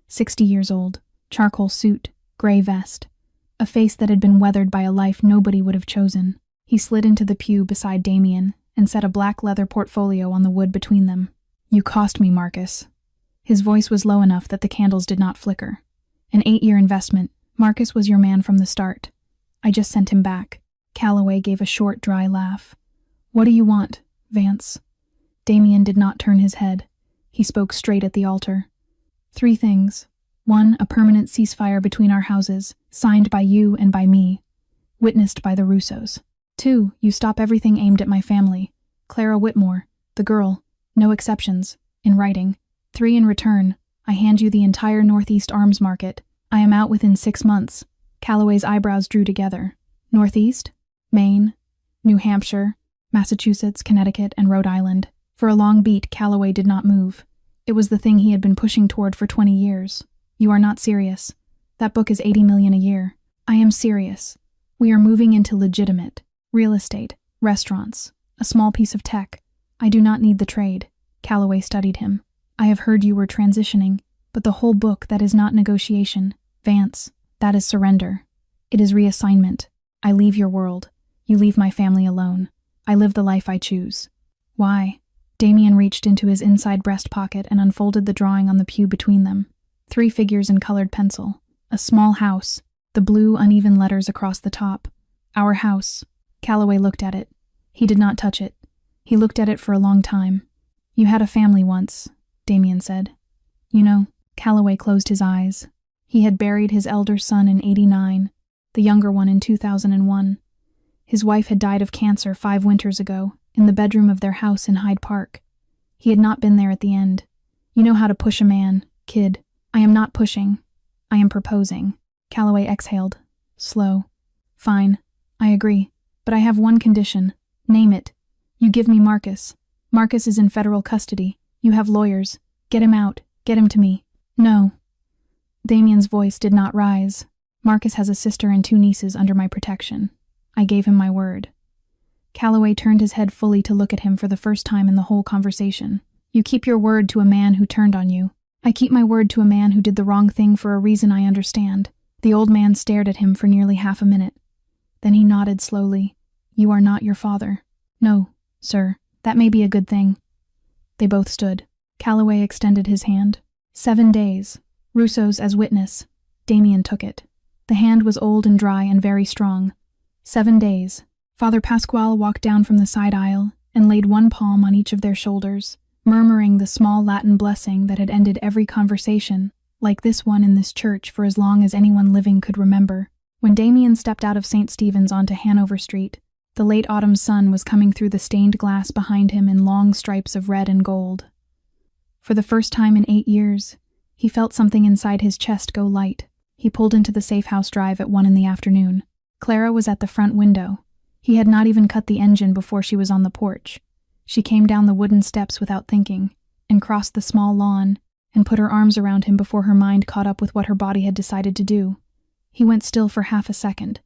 Speaker 1: 60 years old, charcoal suit, gray vest, a face that had been weathered by a life nobody would have chosen. He slid into the pew beside Damien and set a black leather portfolio on the wood between them. "You cost me, Marcus." His voice was low enough that the candles did not flicker. "An 8-year investment. Marcus was your man from the start. I just sent him back." Calloway gave a short, dry laugh. "What do you want, Vance?" Damien did not turn his head. He spoke straight at the altar. 3 things. 1, a permanent ceasefire between our houses, signed by you and by me, witnessed by the Russos. 2, you stop everything aimed at my family. Clara Whitmore, the girl, no exceptions, in writing. 3, in return, I hand you the entire Northeast Arms Market. I am out within 6 months. Calloway's eyebrows drew together. Northeast? Maine, New Hampshire, Massachusetts, Connecticut, and Rhode Island. For a long beat, Calloway did not move. It was the thing he had been pushing toward for 20 years. "You are not serious. That book is $80 million a year." "I am serious. We are moving into legitimate. Real estate, restaurants, a small piece of tech. I do not need the trade." Calloway studied him. "I have heard you were transitioning, but the whole book, that is not negotiation. Vance, that is surrender. It is reassignment. I leave your world. You leave my family alone. I live the life I choose." "Why?" Damien reached into his inside breast pocket and unfolded the drawing on the pew between them. 3 figures in colored pencil. A small house, the blue, uneven letters across the top. "Our house." Calloway looked at it. He did not touch it. He looked at it for a long time. "You had a family once," Damien said. "You know." Calloway closed his eyes. He had buried his elder son in 89, the younger one in 2001. His wife had died of cancer 5 winters ago, in the bedroom of their house in Hyde Park. He had not been there at the end. "You know how to push a man, kid." "I am not pushing. I am proposing." Calloway exhaled. Slow. "Fine. I agree. But I have one condition. Name it. You give me Marcus. Marcus is in federal custody. You have lawyers. Get him out. Get him to me." "No." Damien's voice did not rise. "Marcus has a sister and 2 nieces under my protection. I gave him my word." Calloway turned his head fully to look at him for the first time in the whole conversation. "You keep your word to a man who turned on you. I keep my word to a man who did the wrong thing for a reason I understand." The old man stared at him for nearly half a minute. Then he nodded slowly. "You are not your father." "No, sir. That may be a good thing." They both stood. Calloway extended his hand. 7 days. Russo's as witness. Damien took it. The hand was old and dry and very strong. 7 days. Father Pasquale walked down from the side aisle and laid one palm on each of their shoulders, murmuring the small Latin blessing that had ended every conversation, like this one in this church for as long as anyone living could remember. When Damien stepped out of St. Stephen's onto Hanover Street, the late autumn sun was coming through the stained glass behind him in long stripes of red and gold. For the first time in 8 years, he felt something inside his chest go light. He pulled into the Safe House Drive at 1 in the afternoon. Clara was at the front window. He had not even cut the engine before she was on the porch. She came down the wooden steps without thinking, and crossed the small lawn, and put her arms around him before her mind caught up with what her body had decided to do. He went still for half a second.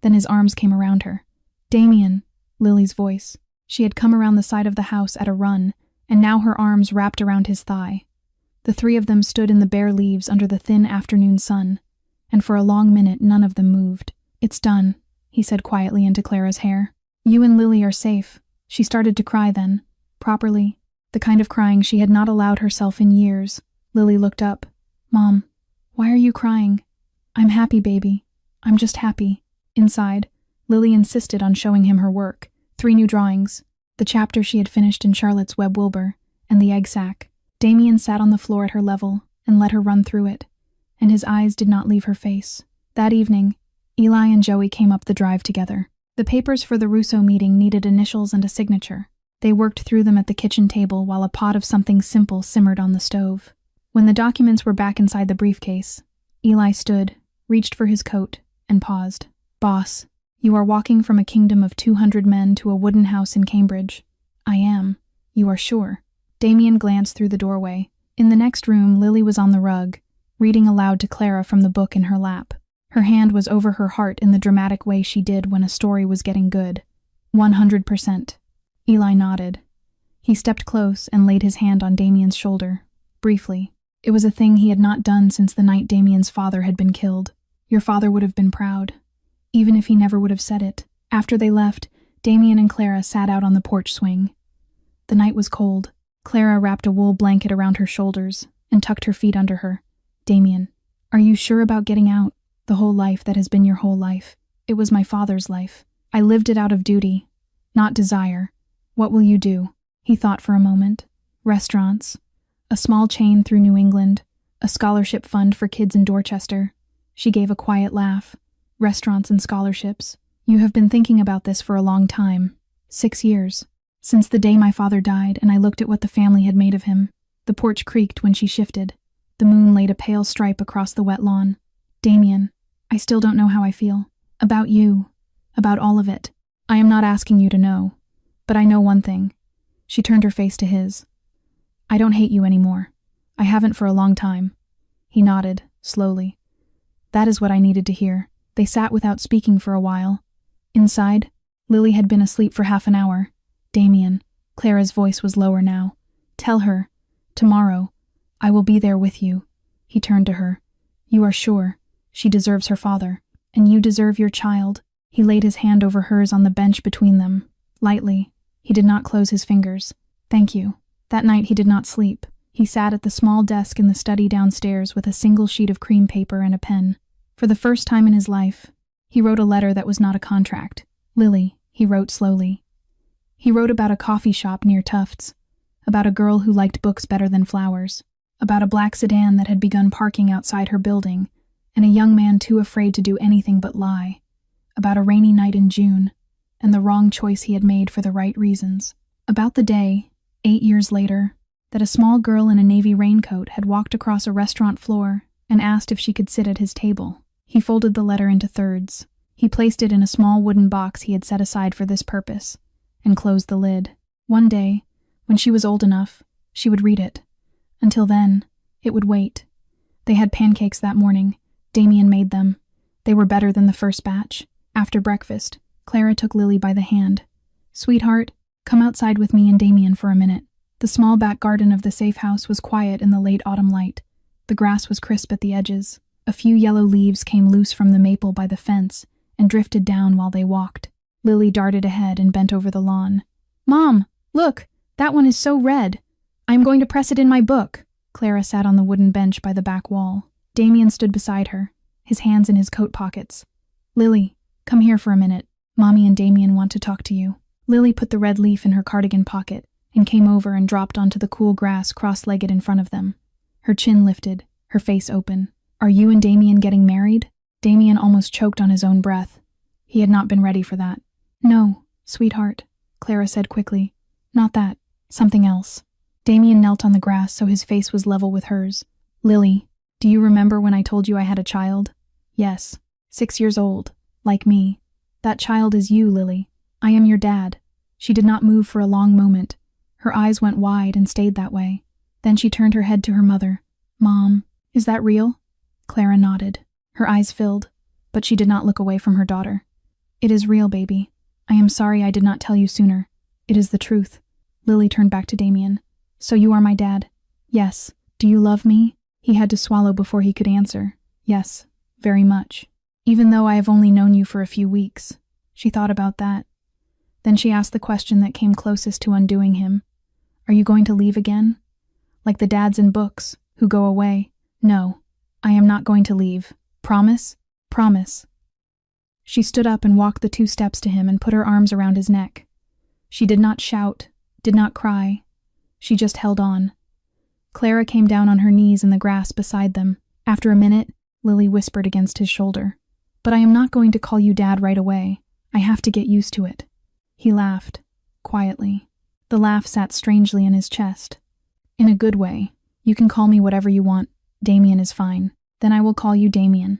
Speaker 1: Then his arms came around her. "Damien," Lily's voice. She had come around the side of the house at a run, and now her arms wrapped around his thigh. The three of them stood in the bare leaves under the thin afternoon sun, and for a long minute none of them moved. "It's done," he said quietly into Clara's hair. "You and Lily are safe." She started to cry then, properly, the kind of crying she had not allowed herself in years. Lily looked up. "Mom, why are you crying?" "I'm happy, baby. I'm just happy." Inside, Lily insisted on showing him her work. 3 new drawings, the chapter she had finished in Charlotte's Webb Wilbur, and the egg sack. Damien sat on the floor at her level and let her run through it, and his eyes did not leave her face. That evening, Eli and Joey came up the drive together. The papers for the Russo meeting needed initials and a signature. They worked through them at the kitchen table while a pot of something simple simmered on the stove. When the documents were back inside the briefcase, Eli stood, reached for his coat, and paused. "Boss, you are walking from a kingdom of 200 men to a wooden house in Cambridge." "I am. You are sure?" Damien glanced through the doorway. In the next room, Lily was on the rug, reading aloud to Clara from the book in her lap. Her hand was over her heart in the dramatic way she did when a story was getting good. 100%. Eli nodded. He stepped close and laid his hand on Damien's shoulder, briefly. It was a thing he had not done since the night Damien's father had been killed. Your father would have been proud, even if he never would have said it. After they left, Damien and Clara sat out on the porch swing. The night was cold. Clara wrapped a wool blanket around her shoulders and tucked her feet under her. "Damien, are you sure about getting out? The whole life that has been your whole life. It was my father's life. I lived it out of duty, not desire. What will you do?" He thought for a moment. Restaurants. A small chain through New England. A scholarship fund for kids in Dorchester. She gave a quiet laugh. Restaurants and scholarships. "You have been thinking about this for a long time. 6 years. Since the day my father died and I looked at what the family had made of him." The porch creaked when she shifted. The moon laid a pale stripe across the wet lawn. "Damien, I still don't know how I feel. About you. About all of it. I am not asking you to know. But I know one thing." She turned her face to his. "I don't hate you anymore. I haven't for a long time." He nodded, slowly. "That is what I needed to hear." They sat without speaking for a while. Inside, Lily had been asleep for half an hour. "Damien," Clara's voice was lower now. "Tell her, tomorrow, I will be there with you." He turned to her. "You are sure? She deserves her father, and you deserve your child." He laid his hand over hers on the bench between them, lightly. He did not close his fingers. "Thank you." That night he did not sleep. He sat at the small desk in the study downstairs with a single sheet of cream paper and a pen. For the first time in his life, he wrote a letter that was not a contract. "Lily," he wrote slowly. He wrote about a coffee shop near Tufts, about a girl who liked books better than flowers, about a black sedan that had begun parking outside her building, and a young man too afraid to do anything but lie, about a rainy night in June, and the wrong choice he had made for the right reasons, about the day, 8 years later, that a small girl in a navy raincoat had walked across a restaurant floor and asked if she could sit at his table. He folded the letter into thirds. He placed it in a small wooden box he had set aside for this purpose, and closed the lid. One day, when she was old enough, she would read it. Until then, it would wait. They had pancakes that morning. Damien made them. They were better than the first batch. After breakfast, Clara took Lily by the hand. "Sweetheart, come outside with me and Damien for a minute." The small back garden of the safe house was quiet in the late autumn light. The grass was crisp at the edges. A few yellow leaves came loose from the maple by the fence and drifted down while they walked. Lily darted ahead and bent over the lawn. "Mom, look, that one is so red. I am going to press it in my book." Clara sat on the wooden bench by the back wall. Damien stood beside her, his hands in his coat pockets. "Lily, come here for a minute. Mommy and Damien want to talk to you." Lily put the red leaf in her cardigan pocket and came over and dropped onto the cool grass cross-legged in front of them. Her chin lifted, her face open. "Are you and Damien getting married?" Damien almost choked on his own breath. He had not been ready for that. "No, sweetheart," Clara said quickly. "Not that. Something else." Damien knelt on the grass so his face was level with hers. "Lily, do you remember when I told you I had a child?" "Yes. 6 years old. Like me. That child is you, Lily. I am your dad." She did not move for a long moment. Her eyes went wide and stayed that way. Then she turned her head to her mother. "Mom, is that real?" Clara nodded. Her eyes filled, but she did not look away from her daughter. "It is real, baby. I am sorry I did not tell you sooner. It is the truth. Lily turned back to Damien. So you are my dad? Yes. Do you love me? He had to swallow before he could answer. Yes, very much. Even though I have only known you for a few weeks. She thought about that. Then she asked the question that came closest to undoing him. Are you going to leave again? Like the dads in books, who go away. No, I am not going to leave. Promise? Promise. She stood up and walked the 2 steps to him and put her arms around his neck. She did not shout, did not cry. She just held on. Clara came down on her knees in the grass beside them. After a minute, Lily whispered against his shoulder. But I am not going to call you Dad right away. I have to get used to it. He laughed, quietly. The laugh sat strangely in his chest. In a good way. You can call me whatever you want. Damien is fine. Then I will call you Damien.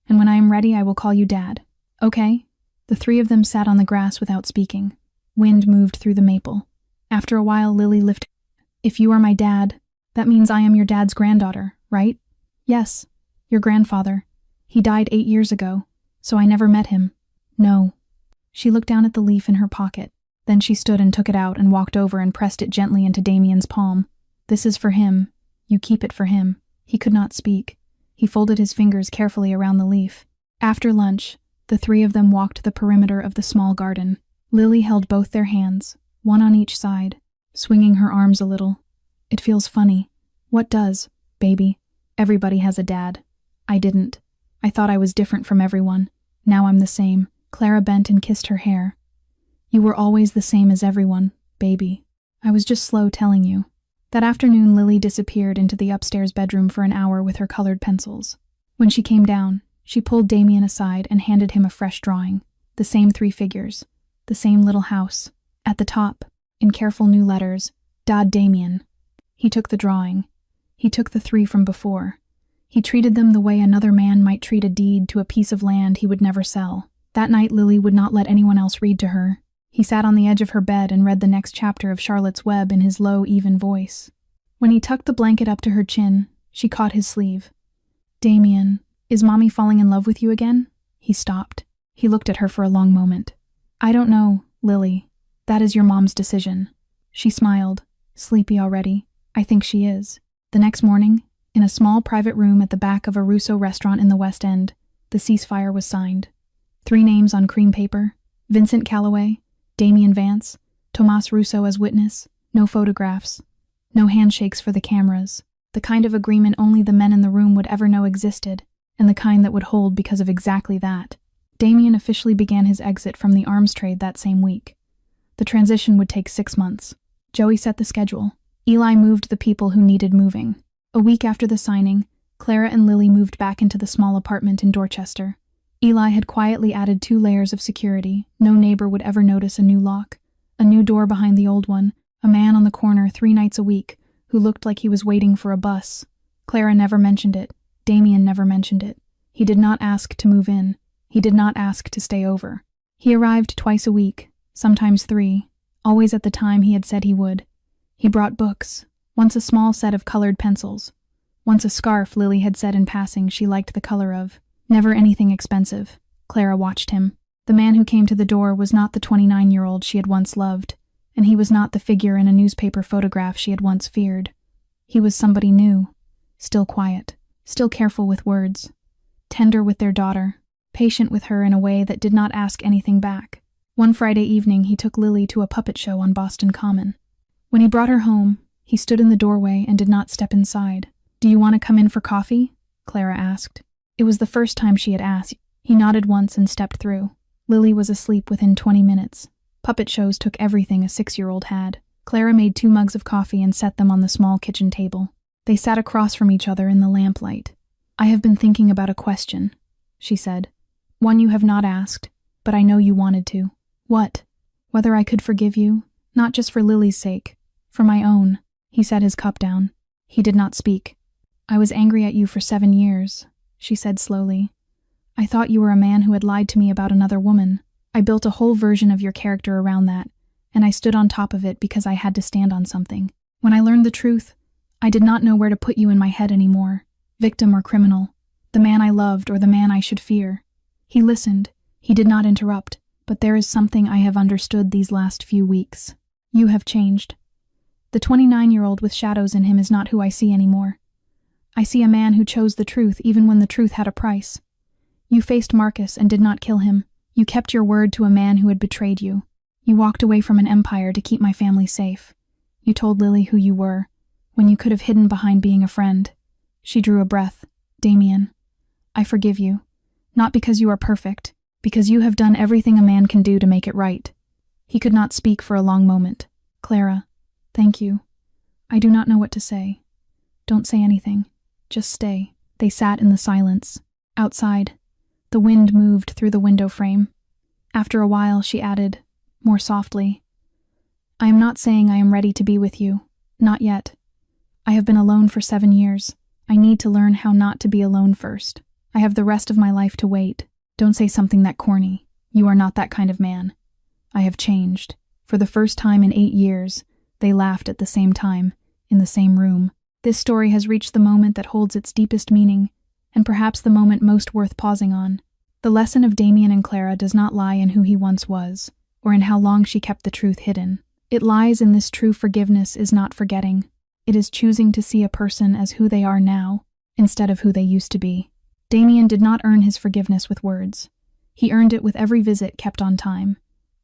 Speaker 1: And when I am ready, I will call you Dad. Okay? The 3 of them sat on the grass without speaking. Wind moved through the maple. After a while, Lily lifted. If you are my dad, that means I am your dad's granddaughter, right? Yes, your grandfather. He died 8 years ago, so I never met him. No. She looked down at the leaf in her pocket. Then she stood and took it out and walked over and pressed it gently into Damien's palm. This is for him. You keep it for him. He could not speak. He folded his fingers carefully around the leaf. After lunch, the 3 of them walked the perimeter of the small garden. Lily held both their hands, one on each side, swinging her arms a little. It feels funny. What does, baby? Everybody has a dad. I didn't. I thought I was different from everyone. Now I'm the same. Clara bent and kissed her hair. You were always the same as everyone, baby. I was just slow telling you. That afternoon, Lily disappeared into the upstairs bedroom for an hour with her colored pencils. When she came down, she pulled Damien aside and handed him a fresh drawing. The same 3 figures. The same little house. At the top, in careful new letters, Dad Damien. He took the drawing. He took the 3 from before. He treated them the way another man might treat a deed to a piece of land he would never sell. That night, Lily would not let anyone else read to her. He sat on the edge of her bed and read the next chapter of Charlotte's Web in his low, even voice. When he tucked the blanket up to her chin, she caught his sleeve. Damien, is Mommy falling in love with you again? He stopped. He looked at her for a long moment. I don't know, Lily. That is your mom's decision. She smiled, sleepy already. I think she is. The next morning, in a small private room at the back of a Russo restaurant in the West End, the ceasefire was signed. 3 names on cream paper: Vincent Calloway, Damien Vance, Tomas Russo as witness, no photographs, no handshakes for the cameras, the kind of agreement only the men in the room would ever know existed, and the kind that would hold because of exactly that. Damien officially began his exit from the arms trade that same week. The transition would take 6 months. Joey set the schedule. Eli moved the people who needed moving. A week after the signing, Clara and Lily moved back into the small apartment in Dorchester. Eli had quietly added 2 layers of security. No neighbor would ever notice a new lock, a new door behind the old one, a man on the corner 3 nights a week who looked like he was waiting for a bus. Clara never mentioned it. Damien never mentioned it. He did not ask to move in. He did not ask to stay over. He arrived twice a week, sometimes 3, always at the time he had said he would. He brought books, once a small set of colored pencils, once a scarf Lily had said in passing she liked the color of. Never anything expensive. Clara watched him. The man who came to the door was not the 29-year-old she had once loved, and he was not the figure in a newspaper photograph she had once feared. He was somebody new, still quiet, still careful with words, tender with their daughter, patient with her in a way that did not ask anything back. One Friday evening, he took Lily to a puppet show on Boston Common. When he brought her home, he stood in the doorway and did not step inside. Do you want to come in for coffee? Clara asked. It was the first time she had asked. He nodded once and stepped through. Lily was asleep within 20 minutes. Puppet shows took everything a 6-year-old had. Clara made 2 mugs of coffee and set them on the small kitchen table. They sat across from each other in the lamplight. I have been thinking about a question, she said. One you have not asked, but I know you wanted to. What? Whether I could forgive you, not just for Lily's sake, for my own. He set his cup down. He did not speak. I was angry at you for 7 years, she said slowly. I thought you were a man who had lied to me about another woman. I built a whole version of your character around that, and I stood on top of it because I had to stand on something. When I learned the truth, I did not know where to put you in my head anymore, victim or criminal, the man I loved or the man I should fear. He listened. He did not interrupt, but there is something I have understood these last few weeks. You have changed. The 29-year-old with shadows in him is not who I see anymore. I see a man who chose the truth even when the truth had a price. You faced Marcus and did not kill him. You kept your word to a man who had betrayed you. You walked away from an empire to keep my family safe. You told Lily who you were, when you could have hidden behind being a friend. She drew a breath. Damien, I forgive you. Not because you are perfect, because you have done everything a man can do to make it right. He could not speak for a long moment. Clara, thank you. I do not know what to say. Don't say anything. Just stay. They sat in the silence. Outside, the wind moved through the window frame. After a while, she added, more softly, I am not saying I am ready to be with you. Not yet. I have been alone for 7 years. I need to learn how not to be alone first. I have the rest of my life to wait. Don't say something that corny. You are not that kind of man. I have changed. For the first time in 8 years, they laughed at the same time, in the same room. This story has reached the moment that holds its deepest meaning, and perhaps the moment most worth pausing on. The lesson of Damien and Clara does not lie in who he once was, or in how long she kept the truth hidden. It lies in this: true forgiveness is not forgetting. It is choosing to see a person as who they are now, instead of who they used to be. Damien did not earn his forgiveness with words. He earned it with every visit kept on time,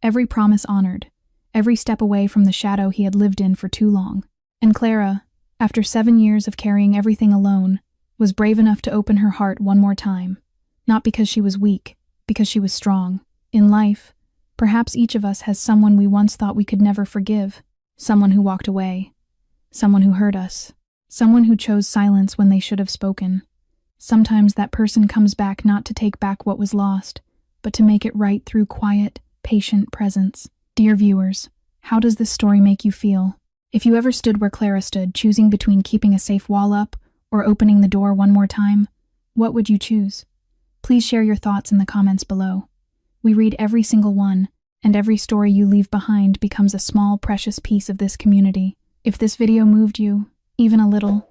Speaker 1: every promise honored, every step away from the shadow he had lived in for too long. And Clara, after 7 years of carrying everything alone, was brave enough to open her heart one more time. Not because she was weak, because she was strong. In life, perhaps each of us has someone we once thought we could never forgive, someone who walked away, someone who hurt us, someone who chose silence when they should have spoken. Sometimes that person comes back not to take back what was lost, but to make it right through quiet, patient presence. Dear viewers, how does this story make you feel? If you ever stood where Clara stood, choosing between keeping a safe wall up or opening the door one more time, what would you choose? Please share your thoughts in the comments below. We read every single one, and every story you leave behind becomes a small, precious piece of this community. If this video moved you, even a little,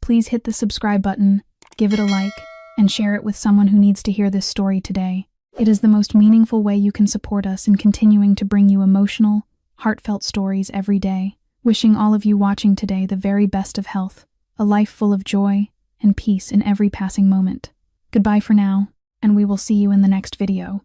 Speaker 1: please hit the subscribe button, give it a like, and share it with someone who needs to hear this story today. It is the most meaningful way you can support us in continuing to bring you emotional, heartfelt stories every day. Wishing all of you watching today the very best of health, a life full of joy and peace in every passing moment. Goodbye for now, and we will see you in the next video.